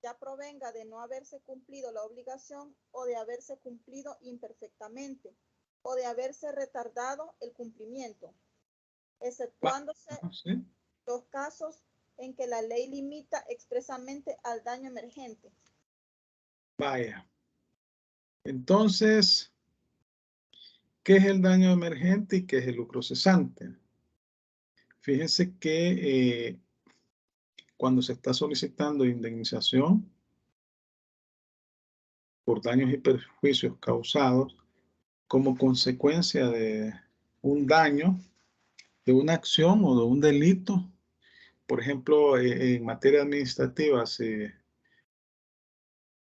ya provenga de no haberse cumplido la obligación o de haberse cumplido imperfectamente o de haberse retardado el cumplimiento, exceptuándose ¿Sí? los casos en que la ley limita expresamente al daño emergente. Vaya. Entonces, ¿qué es el daño emergente y qué es el lucro cesante? Fíjense que cuando se está solicitando indemnización por daños y perjuicios causados como consecuencia de un daño, de una acción o de un delito, por ejemplo, en materia administrativa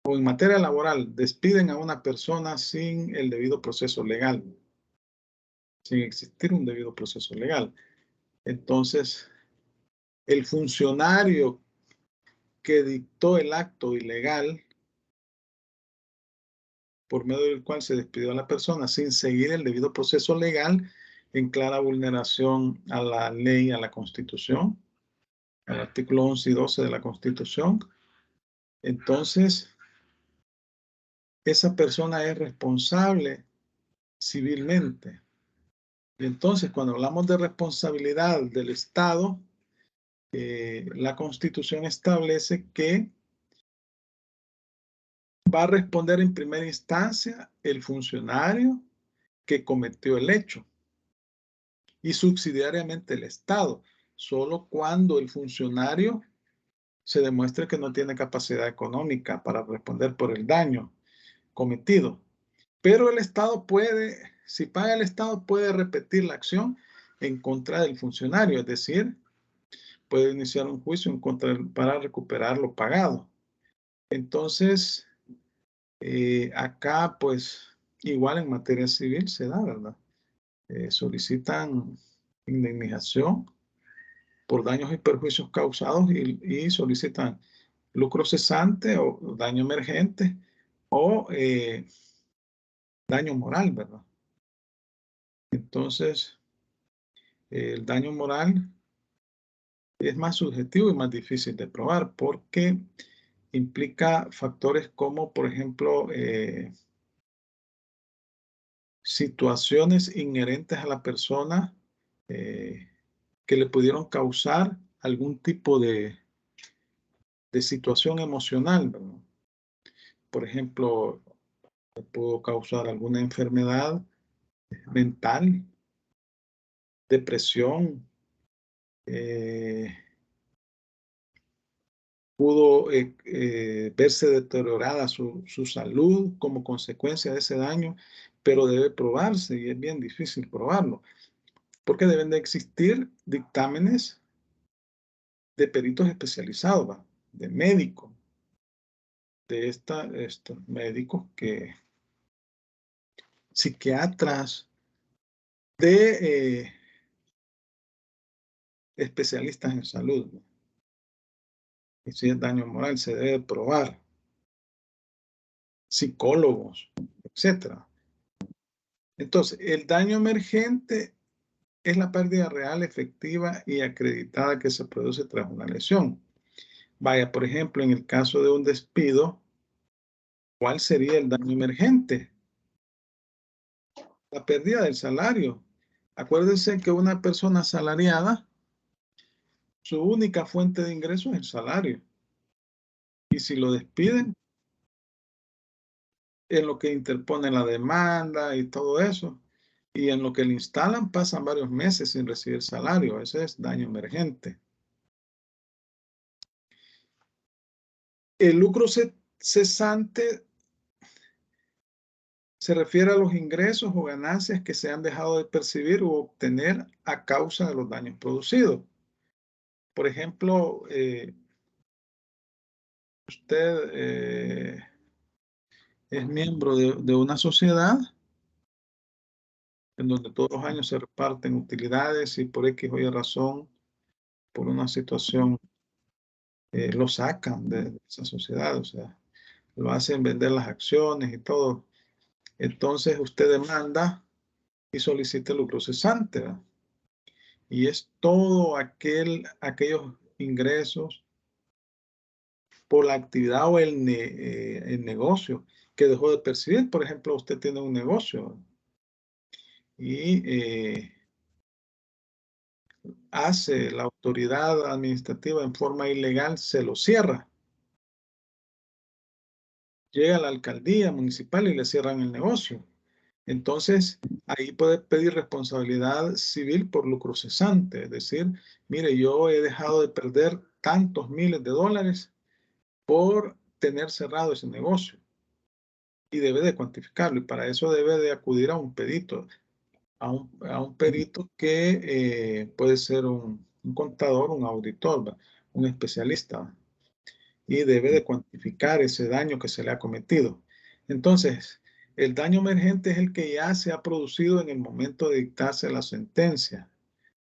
o en materia laboral, despiden a una persona sin el debido proceso legal, sin existir un debido proceso legal. Entonces, el funcionario que dictó el acto ilegal por medio del cual se despidió a la persona sin seguir el debido proceso legal, en clara vulneración a la ley, a la Constitución, al artículo 11 y 12 de la Constitución. Entonces, esa persona es responsable civilmente. Y entonces, cuando hablamos de responsabilidad del Estado, la Constitución establece que va a responder en primera instancia el funcionario que cometió el hecho y subsidiariamente el Estado, solo cuando el funcionario se demuestre que no tiene capacidad económica para responder por el daño cometido. Pero el Estado puede, si paga el Estado, puede repetir la acción en contra del funcionario, es decir, puede iniciar un juicio en contra para recuperar lo pagado. Entonces, acá, pues, igual en materia civil se da, ¿verdad? Solicitan indemnización por daños y perjuicios causados y solicitan lucro cesante o daño emergente o daño moral, ¿verdad? Entonces, el daño moral es más subjetivo y más difícil de probar porque implica factores como, por ejemplo, situaciones inherentes a la persona que le pudieron causar algún tipo de situación emocional, ¿verdad? Por ejemplo, pudo causar alguna enfermedad mental, depresión, pudo verse deteriorada su salud como consecuencia de ese daño, pero debe probarse y es bien difícil probarlo, porque deben de existir dictámenes de peritos especializados, ¿va? De médicos, de estos médicos que psiquiatras, de especialistas en salud, ¿no? Y si es daño moral, se debe probar. Psicólogos, etcétera. Entonces, el daño emergente es la pérdida real, efectiva y acreditada que se produce tras una lesión. Vaya, por ejemplo, en el caso de un despido, ¿cuál sería el daño emergente? La pérdida del salario. Acuérdense que una persona asalariada, su única fuente de ingreso es el salario. Y si lo despiden, en lo que interpone la demanda y todo eso, y en lo que le instalan, pasan varios meses sin recibir salario. Ese es daño emergente. El lucro cesante se refiere a los ingresos o ganancias que se han dejado de percibir u obtener a causa de los daños producidos. Por ejemplo, usted es miembro de una sociedad en donde todos los años se reparten utilidades y por X o Y razón, por una situación, lo sacan de esa sociedad, o sea, lo hacen vender las acciones y todo. Entonces usted demanda y solicita el lucro cesante, ¿verdad? Y es todo aquellos ingresos por la actividad o el negocio que dejó de percibir. Por ejemplo, usted tiene un negocio y hace la autoridad administrativa en forma ilegal, se lo cierra. Llega a la alcaldía municipal y le cierran el negocio. Entonces, ahí puede pedir responsabilidad civil por lucro cesante. Es decir, mire, yo he dejado de perder tantos miles de dólares por tener cerrado ese negocio. Y debe de cuantificarlo. Y para eso debe de acudir a un perito. A un perito que puede ser un contador, un auditor, ¿va? Un especialista, ¿va? Y debe de cuantificar ese daño que se le ha cometido. Entonces, el daño emergente es el que ya se ha producido en el momento de dictarse la sentencia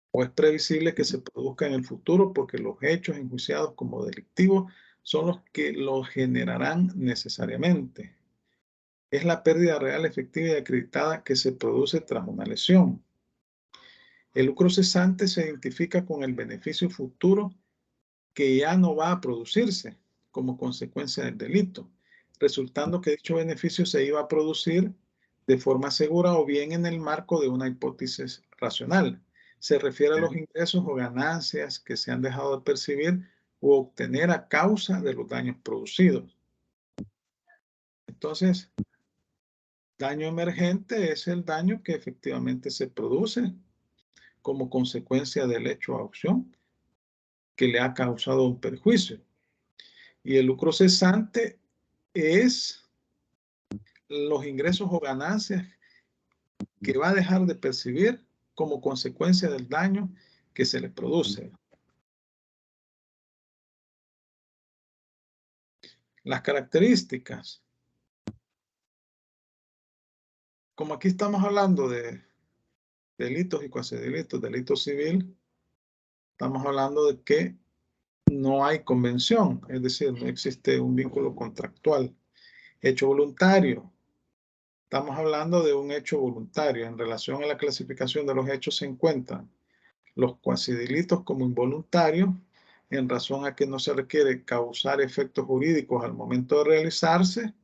o es previsible que se produzca en el futuro porque los hechos enjuiciados como delictivos son los que lo generarán necesariamente. Es la pérdida real, efectiva y acreditada que se produce tras una lesión. El lucro cesante se identifica con el beneficio futuro que ya no va a producirse como consecuencia del delito, resultando que dicho beneficio se iba a producir de forma segura o bien en el marco de una hipótesis racional. Se refiere a los ingresos o ganancias que se han dejado de percibir u obtener a causa de los daños producidos. Entonces, daño emergente es el daño que efectivamente se produce como consecuencia del hecho o acción que le ha causado un perjuicio. Y el lucro cesante es los ingresos o ganancias que va a dejar de percibir como consecuencia del daño que se le produce. Las características. Como aquí estamos hablando de delitos y cuasidelitos, delito civil, estamos hablando de que no hay convención, es decir, no existe un vínculo contractual. Hecho voluntario. Estamos hablando de un hecho voluntario. En relación a la clasificación de los hechos se encuentran los cuasidelitos como involuntarios, en razón a que no se requiere causar efectos jurídicos al momento de realizarse,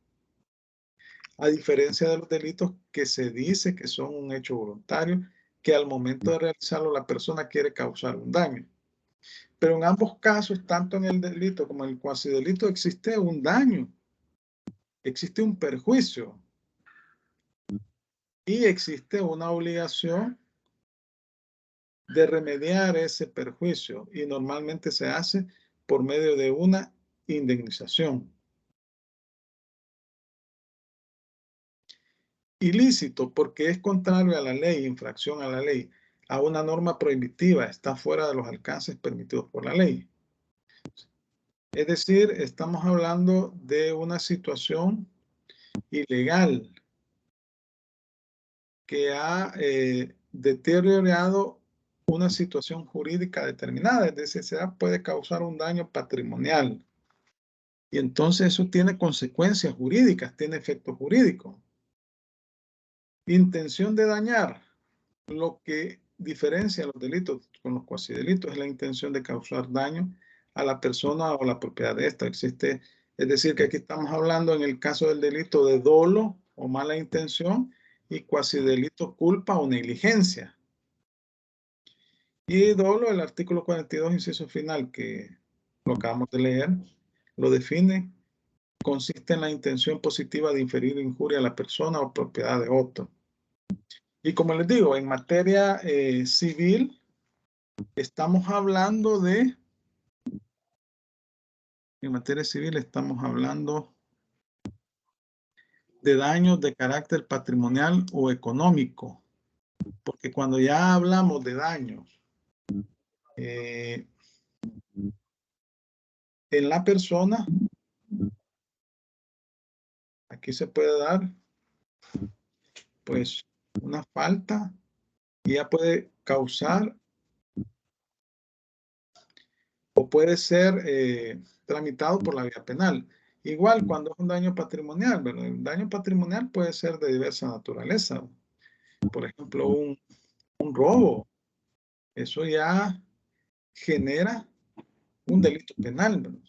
a diferencia de los delitos que se dice que son un hecho voluntario, que al momento de realizarlo la persona quiere causar un daño. Pero en ambos casos, tanto en el delito como en el cuasidelito, existe un daño, existe un perjuicio y existe una obligación de remediar ese perjuicio y normalmente se hace por medio de una indemnización. Ilícito porque es contrario a la ley, infracción a la ley, a una norma prohibitiva, está fuera de los alcances permitidos por la ley. Es decir, estamos hablando de una situación ilegal que ha deteriorado una situación jurídica determinada, es decir, puede causar un daño patrimonial. Y entonces eso tiene consecuencias jurídicas, tiene efecto jurídico. Intención de dañar. Lo que diferencia los delitos con los cuasidelitos es la intención de causar daño a la persona o la propiedad de esta. Existe, es decir, que aquí estamos hablando en el caso del delito de dolo o mala intención y cuasidelito culpa o negligencia. Y dolo, el artículo 42, inciso final, que lo acabamos de leer, lo define, consiste en la intención positiva de inferir injuria a la persona o propiedad de otro. Y como les digo, en materia civil, estamos hablando de, en materia civil estamos hablando de daños de carácter patrimonial o económico. Porque cuando ya hablamos de daños en la persona, aquí se puede dar pues una falta y ya puede causar o puede ser tramitado por la vía penal. Igual cuando es un daño patrimonial, ¿verdad? El daño patrimonial puede ser de diversa naturaleza. Por ejemplo, un robo. Eso ya genera un delito penal, ¿verdad?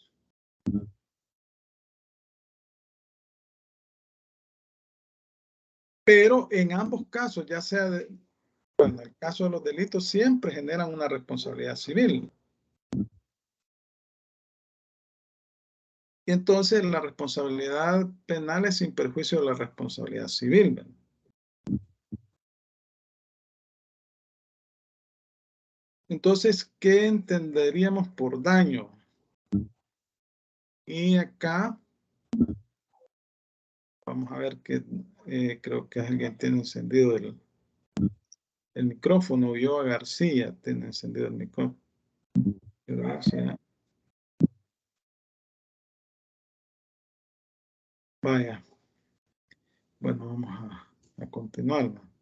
Pero en ambos casos, ya sea bueno, el caso de los delitos siempre generan una responsabilidad civil. Y entonces la responsabilidad penal es sin perjuicio de la responsabilidad civil, ¿verdad? Entonces, ¿qué entenderíamos por daño? Y acá vamos a ver que creo que alguien tiene encendido el micrófono. Yo a García tiene encendido el micrófono. García. Vaya. Bueno, vamos a continuar, ¿no?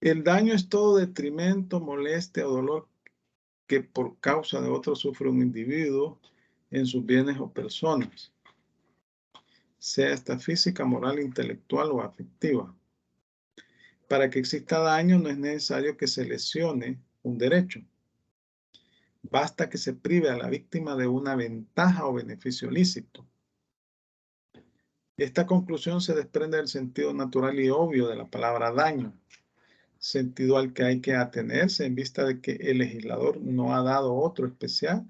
El daño es todo detrimento, molestia o dolor que por causa de otro sufre un individuo en sus bienes o personas, sea esta física, moral, intelectual o afectiva. Para que exista daño no es necesario que se lesione un derecho. Basta que se prive a la víctima de una ventaja o beneficio lícito. Esta conclusión se desprende del sentido natural y obvio de la palabra daño, sentido al que hay que atenerse en vista de que el legislador no ha dado otro especial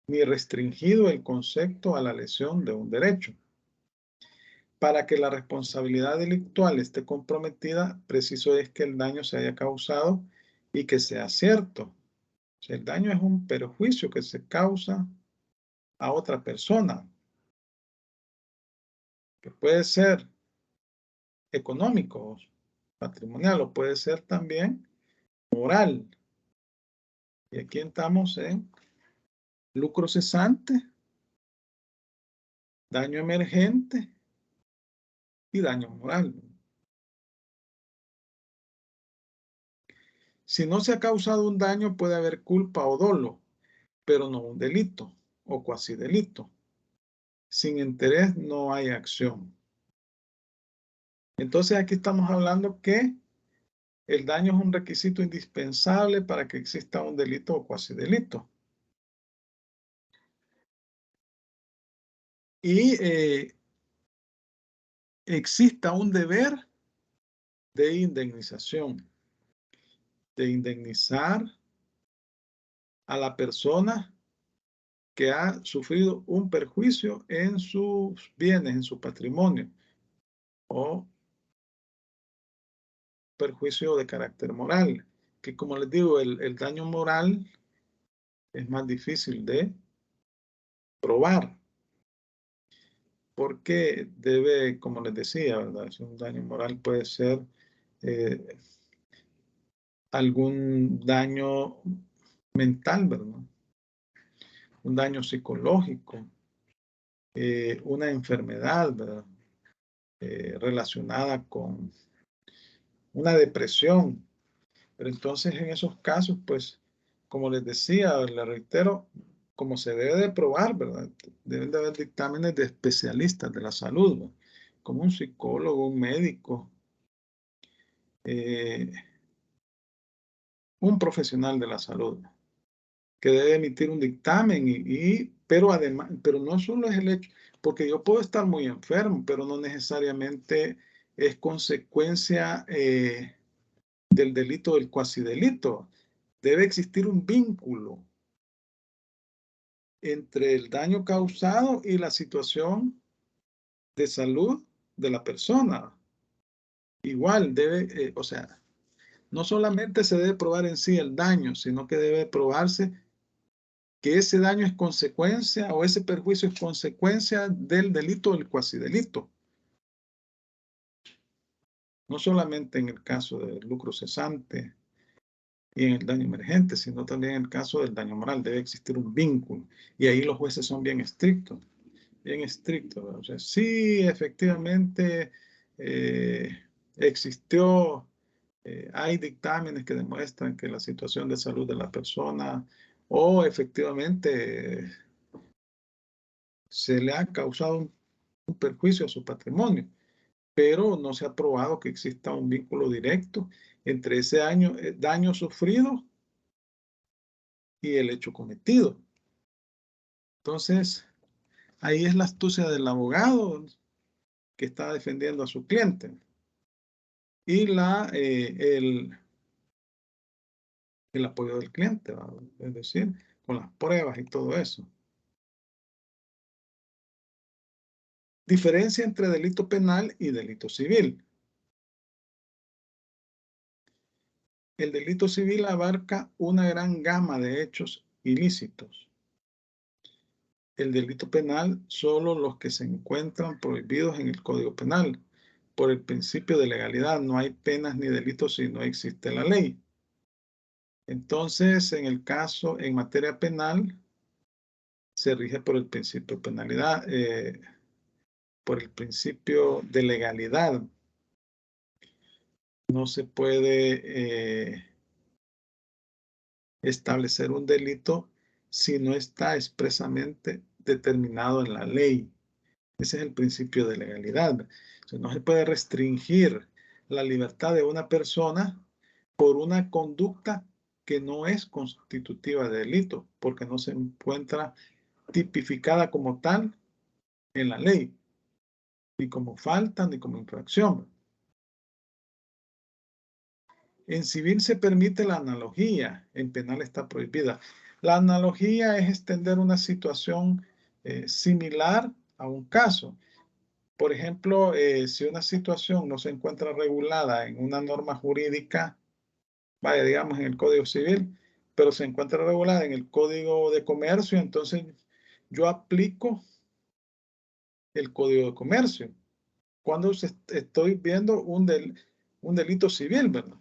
ni restringido el concepto a la lesión de un derecho. Para que la responsabilidad delictual esté comprometida, preciso es que el daño se haya causado y que sea cierto. O sea, el daño es un perjuicio que se causa a otra persona, que puede ser económico, patrimonial, o puede ser también moral. Y aquí estamos en lucro cesante, daño emergente y daño moral. Si no se ha causado un daño, puede haber culpa o dolo, pero no un delito o cuasi delito. Sin interés no hay acción. Entonces aquí estamos hablando que el daño es un requisito indispensable para que exista un delito o cuasi delito. Y exista un deber de indemnización, de indemnizar a la persona que ha sufrido un perjuicio en sus bienes, en su patrimonio, o perjuicio de carácter moral, que como les digo, el daño moral es más difícil de probar, porque debe, como les decía, ¿verdad? Un daño moral puede ser algún daño mental, ¿verdad? Un daño psicológico, una enfermedad, ¿verdad? Relacionada con una depresión. Pero entonces en esos casos, pues, como les decía, le reitero, como se debe de probar, ¿verdad? Deben de haber dictámenes de especialistas de la salud, ¿no? Como un psicólogo, un médico, un profesional de la salud, que debe emitir un dictamen, pero además, pero no solo es el hecho, porque yo puedo estar muy enfermo, pero no necesariamente es consecuencia del delito, del cuasidelito. Debe existir un vínculo entre el daño causado y la situación de salud de la persona. Igual debe, o sea, no solamente se debe probar en sí el daño, sino que debe probarse que ese daño es consecuencia o ese perjuicio es consecuencia del delito o del cuasidelito. No solamente en el caso del lucro cesante y en el daño emergente, sino también en el caso del daño moral. Debe existir un vínculo. Y ahí los jueces son bien estrictos. Bien estrictos. O sea, sí, efectivamente existió, hay dictámenes que demuestran que la situación de salud de la persona o efectivamente se le ha causado un perjuicio a su patrimonio, pero no se ha probado que exista un vínculo directo entre ese daño sufrido y el hecho cometido. Entonces, ahí es la astucia del abogado que está defendiendo a su cliente y el apoyo del cliente, ¿verdad? Es decir, con las pruebas y todo eso. Diferencia entre delito penal y delito civil. El delito civil abarca una gran gama de hechos ilícitos. El delito penal solo los que se encuentran prohibidos en el Código Penal. Por el principio de legalidad, no hay penas ni delitos si no existe la ley. Entonces, en materia penal, se rige por el principio de penalidad, por el principio de legalidad. No se puede establecer un delito si no está expresamente determinado en la ley. Ese es el principio de legalidad. O sea, no se puede restringir la libertad de una persona por una conducta que no es constitutiva de delito, porque no se encuentra tipificada como tal en la ley, ni como falta, ni como infracción. En civil se permite la analogía, en penal está prohibida. La analogía es extender una situación similar a un caso. Por ejemplo, si una situación no se encuentra regulada en una norma jurídica, vaya, digamos en el Código Civil, pero se encuentra regulada en el Código de Comercio, entonces yo aplico el Código de Comercio. Cuando estoy viendo un delito civil, ¿verdad?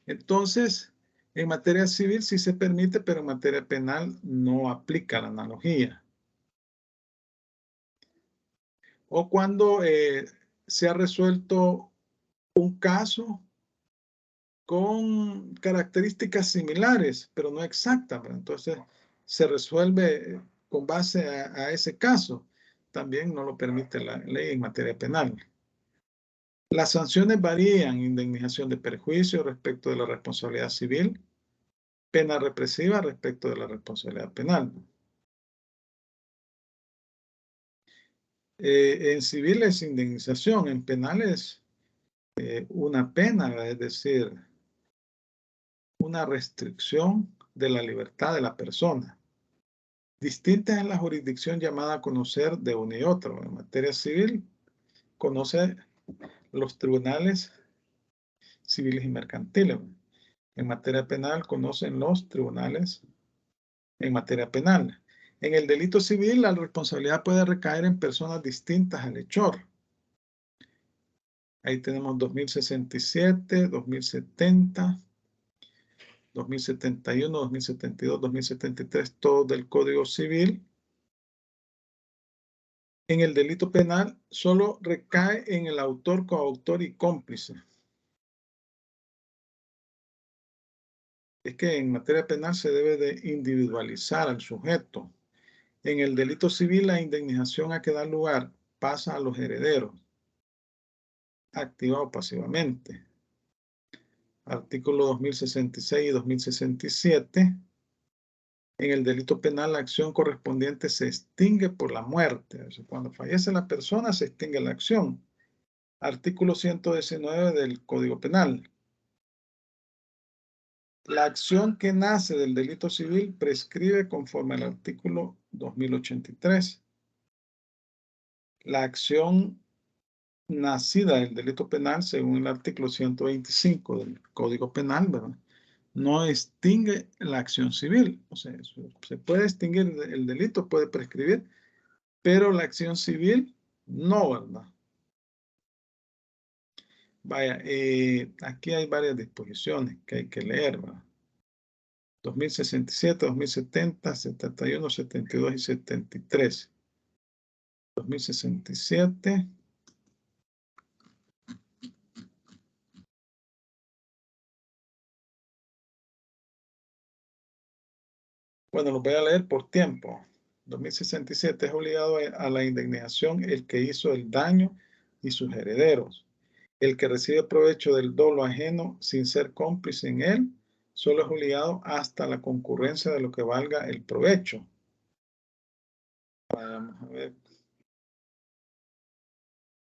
Entonces, en materia civil sí se permite, pero en materia penal no aplica la analogía. O cuando se ha resuelto un caso con características similares, pero no exactas, ¿verdad? Entonces, se resuelve con base a ese caso. También no lo permite la ley en materia penal. Las sanciones varían: indemnización de perjuicio respecto de la responsabilidad civil, pena represiva respecto de la responsabilidad penal. En civil es indemnización, en penal es una pena, es decir, una restricción de la libertad de la persona. Distintas en la jurisdicción llamada a conocer de uno y otro. En materia civil, conoce los tribunales civiles y mercantiles. En materia penal, conocen los tribunales en materia penal. En el delito civil, la responsabilidad puede recaer en personas distintas al hechor. Ahí tenemos 2067, 2070, 2071, 2072, 2073, todo del Código Civil. En el delito penal, solo recae en el autor, coautor y cómplice. Es que en materia penal se debe de individualizar al sujeto. En el delito civil, la indemnización a que da lugar pasa a los herederos, activa o pasivamente. Artículo 2066 y 2067. En el delito penal, la acción correspondiente se extingue por la muerte. O sea, cuando fallece la persona, se extingue la acción. Artículo 119 del Código Penal. La acción que nace del delito civil prescribe conforme al artículo 2083. La acción nacida del delito penal, según el artículo 125 del Código Penal, ¿verdad?, no extingue la acción civil. O sea, se puede extinguir el delito, puede prescribir, pero la acción civil no, ¿verdad? Vaya, aquí hay varias disposiciones que hay que leer, ¿verdad? 2067, 2070, 71, 72 y 73. 2067. Bueno, los voy a leer por tiempo. 2067 es obligado a la indemnización el que hizo el daño y sus herederos. El que recibe provecho del dolo ajeno sin ser cómplice en él, solo es obligado hasta la concurrencia de lo que valga el provecho. Vamos a ver.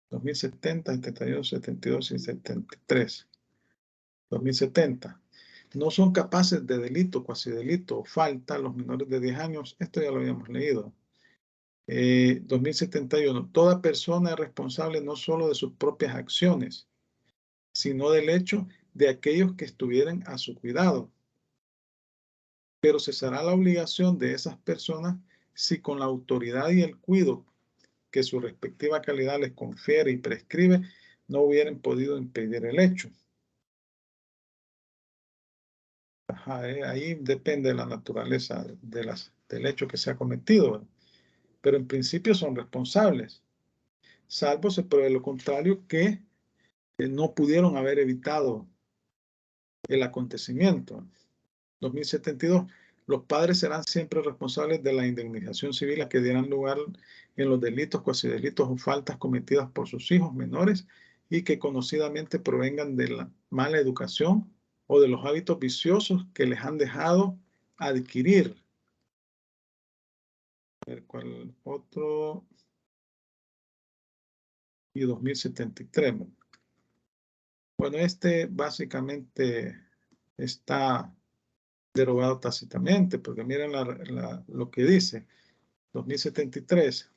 2070, 71, 72 y 73. 2070. No son capaces de delito, cuasi delito o falta los menores de 10 años. Esto ya lo habíamos leído. 2071. Toda persona es responsable no solo de sus propias acciones, sino del hecho de aquellos que estuvieran a su cuidado. Pero cesará la obligación de esas personas si con la autoridad y el cuidado que su respectiva calidad les confiere y prescribe no hubieran podido impedir el hecho. Ajá, ahí depende de la naturaleza del hecho que se ha cometido, ¿verdad? Pero en principio son responsables, salvo se pruebe lo contrario, que no pudieron haber evitado el acontecimiento. 2072. Los padres serán siempre responsables de la indemnización civil a que dieran lugar en los delitos, cuasi delitos o faltas cometidas por sus hijos menores y que conocidamente provengan de la mala educación o de los hábitos viciosos que les han dejado adquirir. A ver cuál otro. Y 2073. Bueno, este básicamente está derogado tácitamente, porque miren lo que dice. 2073.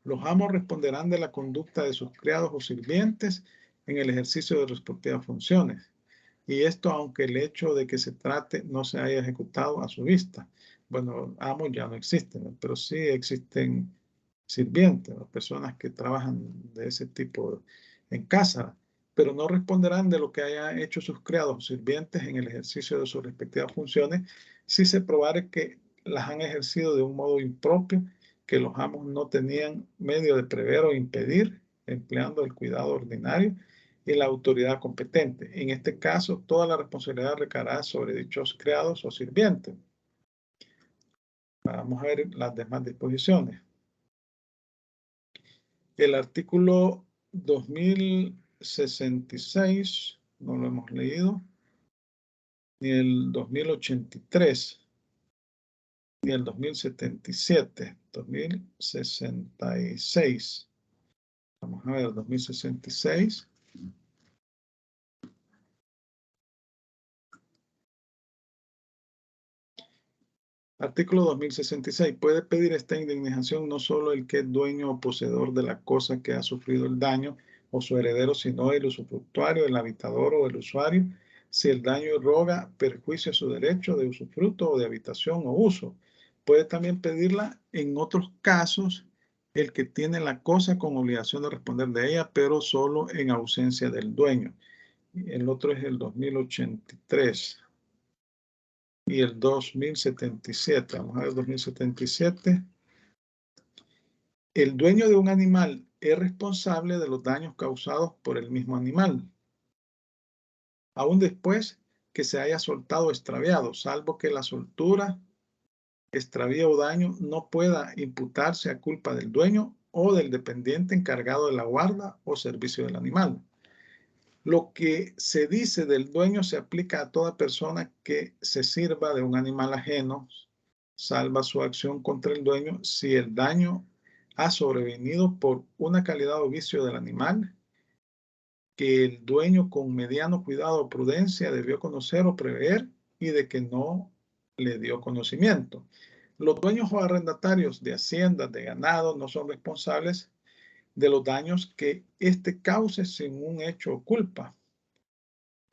Los amos responderán de la conducta de sus criados o sirvientes en el ejercicio de sus propias funciones. Y esto aunque el hecho de que se trate no se haya ejecutado a su vista. Bueno, amos ya no existen, ¿no? Pero sí existen sirvientes, ¿no? Personas que trabajan de ese tipo en casa, pero no responderán de lo que hayan hecho sus criados o sirvientes en el ejercicio de sus respectivas funciones si se probare que las han ejercido de un modo impropio, que los amos no tenían medio de prever o impedir, empleando el cuidado ordinario y la autoridad competente. En este caso, toda la responsabilidad recaerá sobre dichos criados o sirvientes. Vamos a ver las demás disposiciones. El artículo 2066, no lo hemos leído, ni el 2083, ni el 2077, 2066. Vamos a ver, 2066. Artículo 2066. Puede pedir esta indemnización no solo el que es dueño o poseedor de la cosa que ha sufrido el daño o su heredero, sino el usufructuario, el habitador o el usuario, si el daño roga perjuicio a su derecho de usufructo o de habitación o uso. Puede también pedirla en otros casos el que tiene la cosa con obligación de responder de ella, pero solo en ausencia del dueño. El otro es el 2083. Y el 2077. Vamos a ver, 2077. El dueño de un animal es responsable de los daños causados por el mismo animal, aún después que se haya soltado o extraviado, salvo que la soltura, extravío o daño no pueda imputarse a culpa del dueño o del dependiente encargado de la guarda o servicio del animal. Lo que se dice del dueño se aplica a toda persona que se sirva de un animal ajeno, salva su acción contra el dueño si el daño ha sobrevenido por una calidad o vicio del animal que el dueño con mediano cuidado o prudencia debió conocer o prever y de que no le dio conocimiento. Los dueños o arrendatarios de haciendas, de ganado, no son responsables de los daños que éste cause sin un hecho o culpa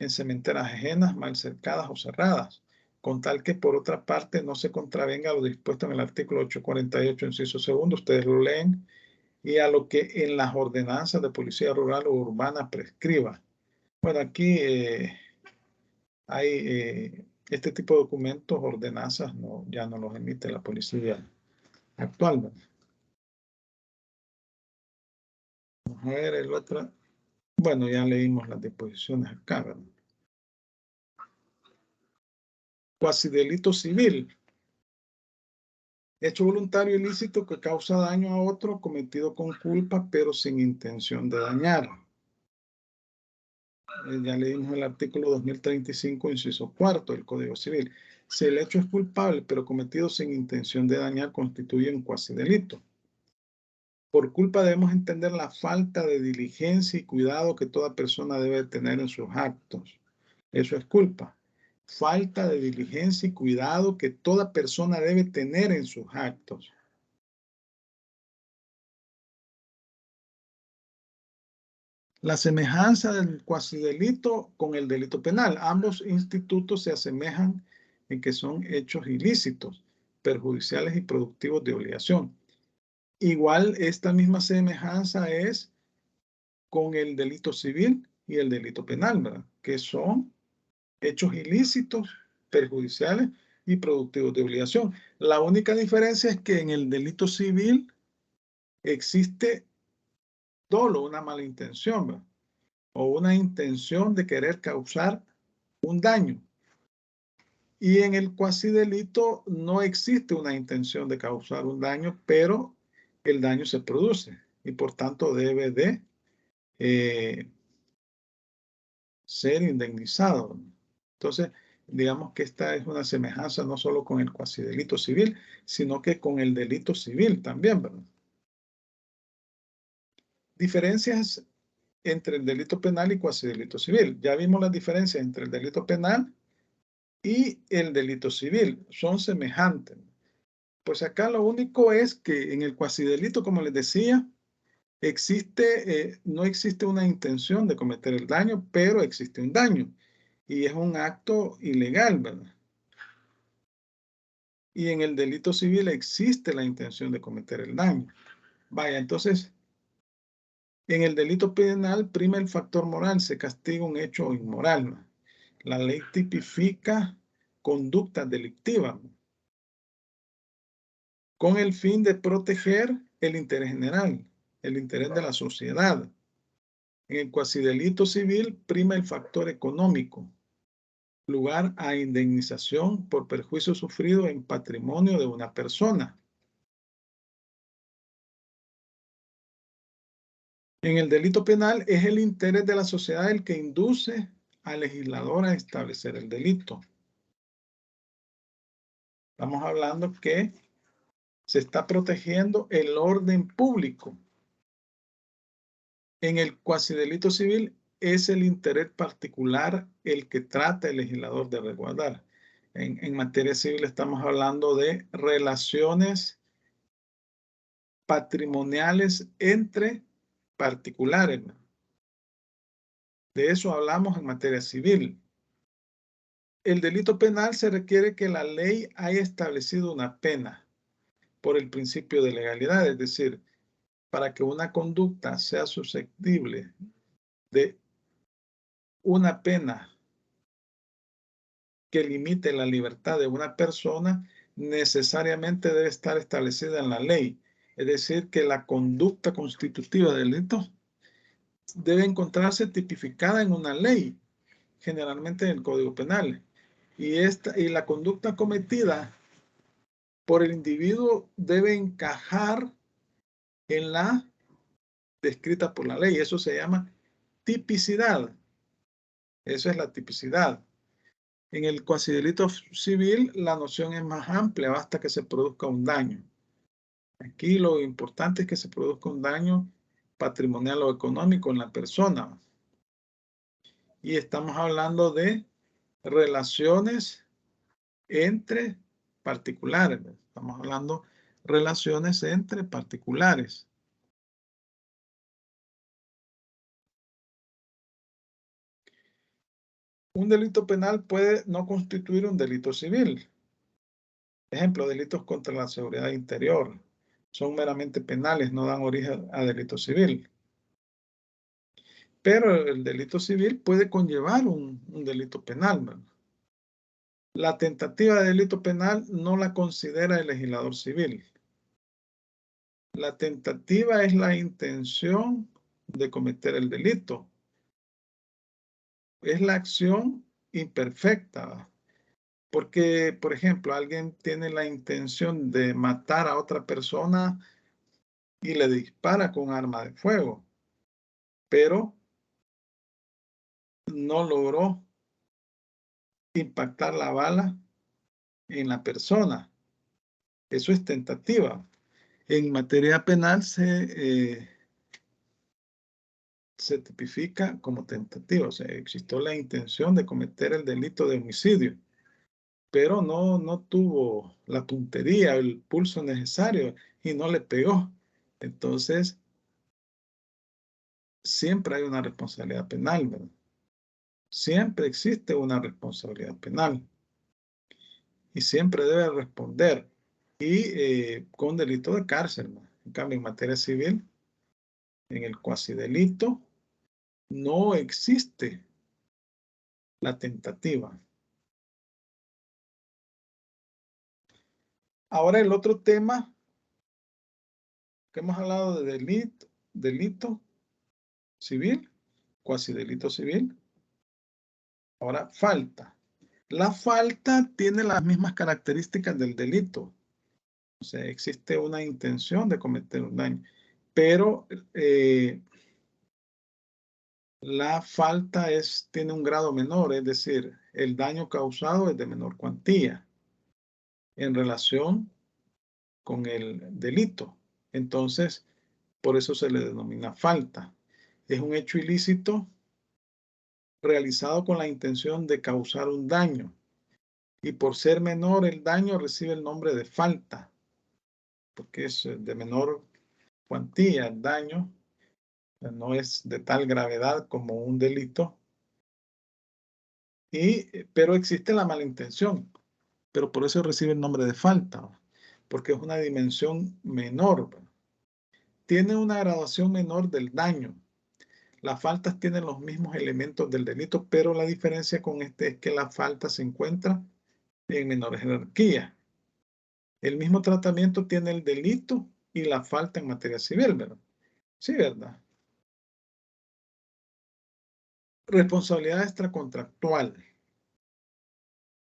en cementeras ajenas, mal cercadas o cerradas, con tal que por otra parte no se contravenga a lo dispuesto en el artículo 848, inciso segundo, ustedes lo leen, y a lo que en las ordenanzas de policía rural o urbana prescriba. Bueno, aquí hay este tipo de documentos, ordenanzas, ya no los emite la policía actual, ¿no? Vamos a ver el otro. Bueno, ya leímos las disposiciones acá, ¿verdad? Cuasidelito civil. Hecho voluntario ilícito que causa daño a otro cometido con culpa pero sin intención de dañar. Ya leímos el artículo 2035, inciso cuarto del Código Civil. Si el hecho es culpable pero cometido sin intención de dañar, constituye un cuasidelito. Por culpa debemos entender la falta de diligencia y cuidado que toda persona debe tener en sus actos. Eso es culpa. Falta de diligencia y cuidado que toda persona debe tener en sus actos. La semejanza del cuasidelito con el delito penal. Ambos institutos se asemejan en que son hechos ilícitos, perjudiciales y productivos de obligación. Igual, esta misma semejanza es con el delito civil y el delito penal, ¿verdad? Que son hechos ilícitos, perjudiciales y productivos de obligación. La única diferencia es que en el delito civil existe dolo, una mala intención, ¿verdad? O una intención de querer causar un daño. Y en el cuasidelito no existe una intención de causar un daño, pero el daño se produce y por tanto debe de ser indemnizado. Entonces, digamos que esta es una semejanza no solo con el cuasidelito civil, sino que con el delito civil también, ¿verdad? Diferencias entre el delito penal y cuasidelito civil. Ya vimos las diferencias entre el delito penal y el delito civil. Son semejantes. Pues acá lo único es que en el cuasidelito, como les decía, no existe una intención de cometer el daño, pero existe un daño. Y es un acto ilegal, ¿verdad? Y en el delito civil existe la intención de cometer el daño. Vaya, entonces, en el delito penal prima el factor moral, se castiga un hecho inmoral, ¿no? La ley tipifica conductas delictivas, ¿no? Con el fin de proteger el interés general, el interés de la sociedad. En el cuasidelito civil prima el factor económico, lugar a indemnización por perjuicio sufrido en patrimonio de una persona. En el delito penal es el interés de la sociedad el que induce al legislador a establecer el delito. Estamos hablando que se está protegiendo el orden público. En el cuasidelito civil es el interés particular el que trata el legislador de resguardar. En materia civil estamos hablando de relaciones patrimoniales entre particulares. De eso hablamos en materia civil. El delito penal se requiere que la ley haya establecido una pena por el principio de legalidad, es decir, para que una conducta sea susceptible de una pena que limite la libertad de una persona, necesariamente debe estar establecida en la ley. Es decir, que la conducta constitutiva del delito debe encontrarse tipificada en una ley. generalmente en el Código Penal. Y la conducta cometida por el individuo debe encajar en la descrita por la ley. Eso se llama tipicidad. Eso es la tipicidad. En el cuasidelito civil, la noción es más amplia, basta que se produzca un daño. Aquí lo importante es que se produzca un daño patrimonial o económico en la persona. Y estamos hablando de relaciones entre particulares. Estamos hablando de relaciones entre particulares. Un delito penal puede no constituir un delito civil. Ejemplo, delitos contra la seguridad interior. Son meramente penales, no dan origen a delito civil. Pero el delito civil puede conllevar un delito penal, ¿verdad? La tentativa de delito penal no la considera el legislador civil. La tentativa es la intención de cometer el delito. Es la acción imperfecta. Porque, por ejemplo, alguien tiene la intención de matar a otra persona y le dispara con arma de fuego, pero no logró impactar la bala en la persona. Eso es tentativa. En materia penal se tipifica como tentativa. O sea, existió la intención de cometer el delito de homicidio, pero no tuvo la puntería, el pulso necesario y no le pegó. Entonces, siempre hay una responsabilidad penal, ¿verdad? Siempre existe una responsabilidad penal y siempre debe responder y con delito de cárcel, ¿verdad? En cambio, en materia civil, en el cuasidelito, no existe la tentativa. Ahora el otro tema que hemos hablado de delito civil, cuasidelito civil. Ahora, falta. La falta tiene las mismas características del delito. O sea, existe una intención de cometer un daño, pero la falta tiene un grado menor, es decir, el daño causado es de menor cuantía en relación con el delito. Entonces, por eso se le denomina falta. Es un hecho ilícito realizado con la intención de causar un daño. Y por ser menor el daño recibe el nombre de falta, porque es de menor cuantía el daño, no es de tal gravedad como un delito. Pero existe la malintención, pero por eso recibe el nombre de falta, porque es una dimensión menor. Tiene una graduación menor del daño. Las faltas tienen los mismos elementos del delito, pero la diferencia con este es que la falta se encuentra en menor jerarquía. El mismo tratamiento tiene el delito y la falta en materia civil, ¿verdad? Sí, ¿verdad? Responsabilidad extracontractual.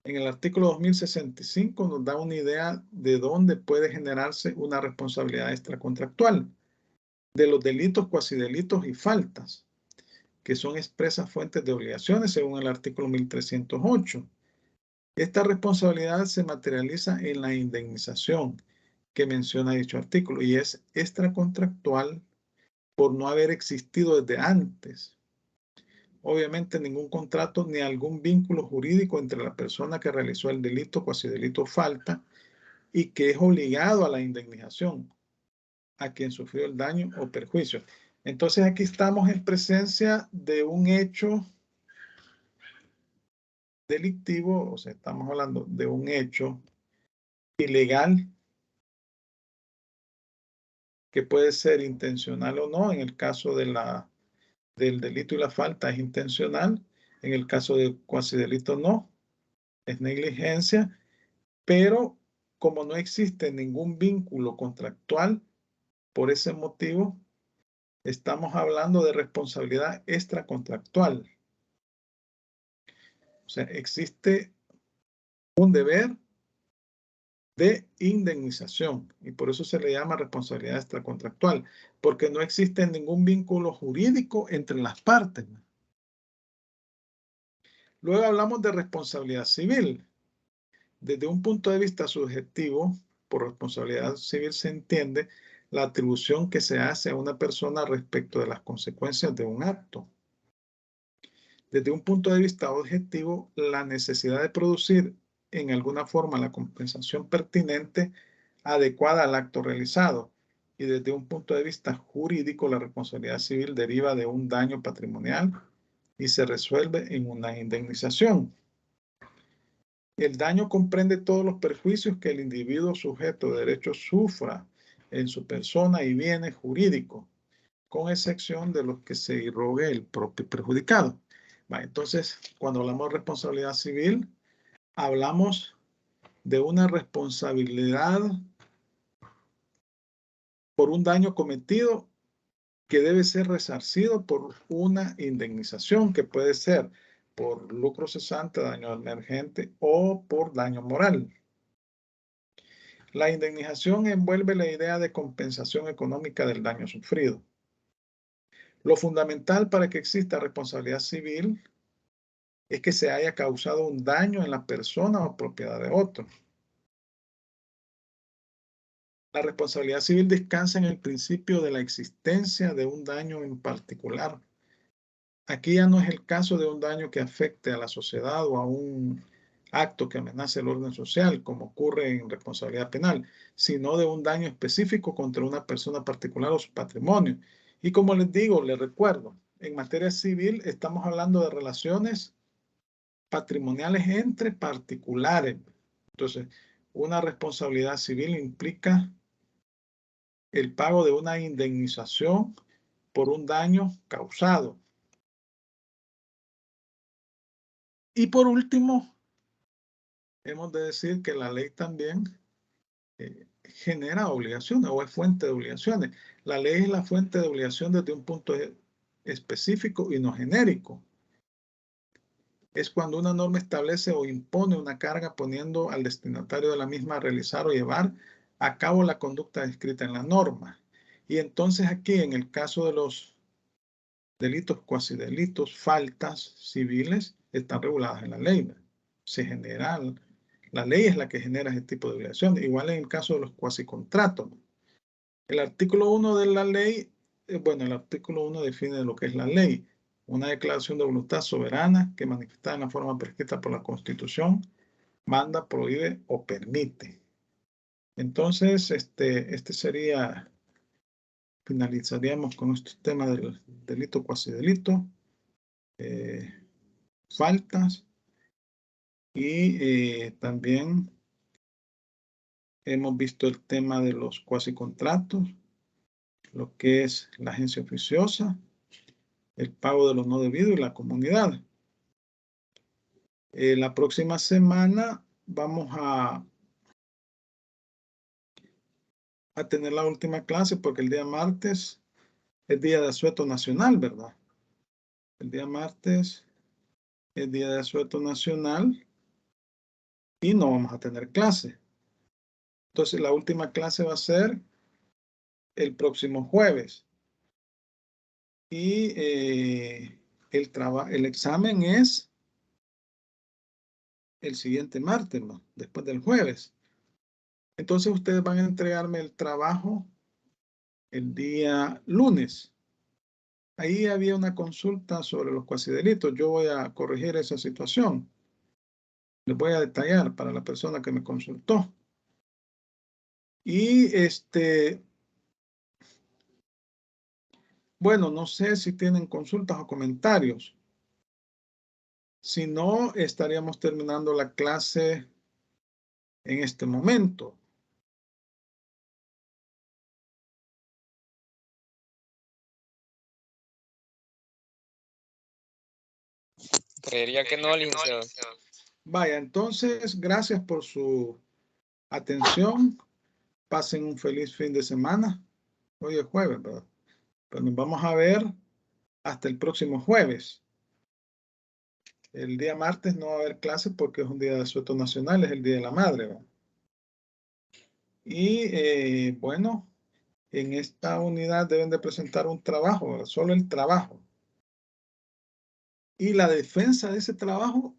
En el artículo 2065 nos da una idea de dónde puede generarse una responsabilidad extracontractual. De los delitos, cuasidelitos y faltas, que son expresas fuentes de obligaciones según el artículo 1308. Esta responsabilidad se materializa en la indemnización que menciona dicho artículo y es extracontractual por no haber existido desde antes. Obviamente ningún contrato ni algún vínculo jurídico entre la persona que realizó el delito, cuasidelito o falta y que es obligado a la indemnización a quien sufrió el daño o perjuicio. Entonces aquí estamos en presencia de un hecho delictivo, o sea, estamos hablando de un hecho ilegal que puede ser intencional o no. En el caso del delito y la falta es intencional. En el caso del cuasidelito no, es negligencia. Pero como no existe ningún vínculo contractual, por ese motivo estamos hablando de responsabilidad extracontractual. O sea, existe un deber de indemnización y por eso se le llama responsabilidad extracontractual, porque no existe ningún vínculo jurídico entre las partes. Luego hablamos de responsabilidad civil. Desde un punto de vista subjetivo, por responsabilidad civil se entiende la atribución que se hace a una persona respecto de las consecuencias de un acto. Desde un punto de vista objetivo, la necesidad de producir en alguna forma la compensación pertinente adecuada al acto realizado. Y desde un punto de vista jurídico, la responsabilidad civil deriva de un daño patrimonial y se resuelve en una indemnización. El daño comprende todos los perjuicios que el individuo sujeto de derecho sufra en su persona y bienes jurídicos, con excepción de los que se irrogue el propio perjudicado. Entonces, cuando hablamos de responsabilidad civil, hablamos de una responsabilidad por un daño cometido que debe ser resarcido por una indemnización que puede ser por lucro cesante, daño emergente o por daño moral. La indemnización envuelve la idea de compensación económica del daño sufrido. Lo fundamental para que exista responsabilidad civil es que se haya causado un daño en la persona o propiedad de otro. La responsabilidad civil descansa en el principio de la existencia de un daño en particular. Aquí ya no es el caso de un daño que afecte a la sociedad o a un acto que amenace el orden social, como ocurre en responsabilidad penal, sino de un daño específico contra una persona particular o su patrimonio. Y como les digo, les recuerdo, en materia civil estamos hablando de relaciones patrimoniales entre particulares. Entonces, una responsabilidad civil implica el pago de una indemnización por un daño causado. Y por último, hemos de decir que la ley también genera obligaciones o es fuente de obligaciones. La ley es la fuente de obligación desde un punto específico y no genérico. Es cuando una norma establece o impone una carga poniendo al destinatario de la misma a realizar o llevar a cabo la conducta descrita en la norma. Y entonces aquí, en el caso de los delitos, cuasi delitos, faltas civiles, están reguladas en la ley. Se genera, la ley es la que genera ese tipo de obligaciones. Igual en el caso de los cuasi contratos. El artículo 1 de la ley, el artículo 1 define lo que es la ley. Una declaración de voluntad soberana que manifestada en la forma prescrita por la Constitución manda, prohíbe o permite. Entonces, este sería, finalizaríamos con este tema del delito, cuasi delito, faltas y también hemos visto el tema de los cuasi contratos, lo que es la agencia oficiosa, el pago de lo no debido y la comunidad. La próxima semana vamos a tener la última clase porque el día martes es día de asueto nacional, ¿verdad? El día martes es día de asueto nacional y no vamos a tener clase. Entonces la última clase va a ser el próximo jueves. Y el examen es el siguiente martes, ¿no? Después del jueves. Entonces ustedes van a entregarme el trabajo el día lunes. Ahí había una consulta sobre los cuasi delitos. Yo voy a corregir esa situación. Les voy a detallar para la persona que me consultó. Y bueno, no sé si tienen consultas o comentarios. Si no, estaríamos terminando la clase en este momento. Creería que no, licenciado. Vaya, entonces, gracias por su atención. Pasen un feliz fin de semana. Hoy es jueves, ¿verdad? Pues nos vamos a ver hasta el próximo jueves. el día martes no va a haber clases porque es un día de asueto nacional, es el Día de la Madre, ¿verdad? Y bueno, en esta unidad deben de presentar un trabajo, ¿verdad? Solo el trabajo. Y la defensa de ese trabajo,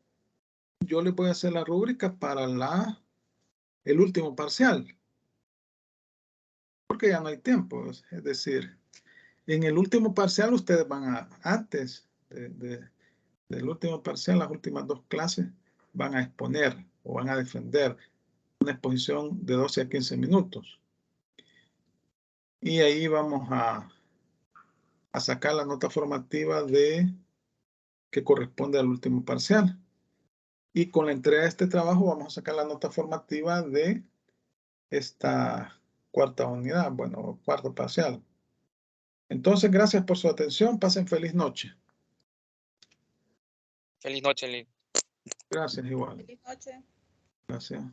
yo le voy a hacer la rúbrica para el último parcial. Porque ya no hay tiempo. Es decir, en el último parcial ustedes van a, antes del último parcial, las últimas 2 clases, van a exponer o van a defender una exposición de 12 a 15 minutos. Y ahí vamos a sacar la nota formativa que corresponde al último parcial. Y con la entrega de este trabajo vamos a sacar la nota formativa de esta cuarta unidad, bueno, cuarto parcial. Entonces, gracias por su atención. Pasen feliz noche. Feliz noche, Lin. Gracias, igual. Feliz noche. Gracias.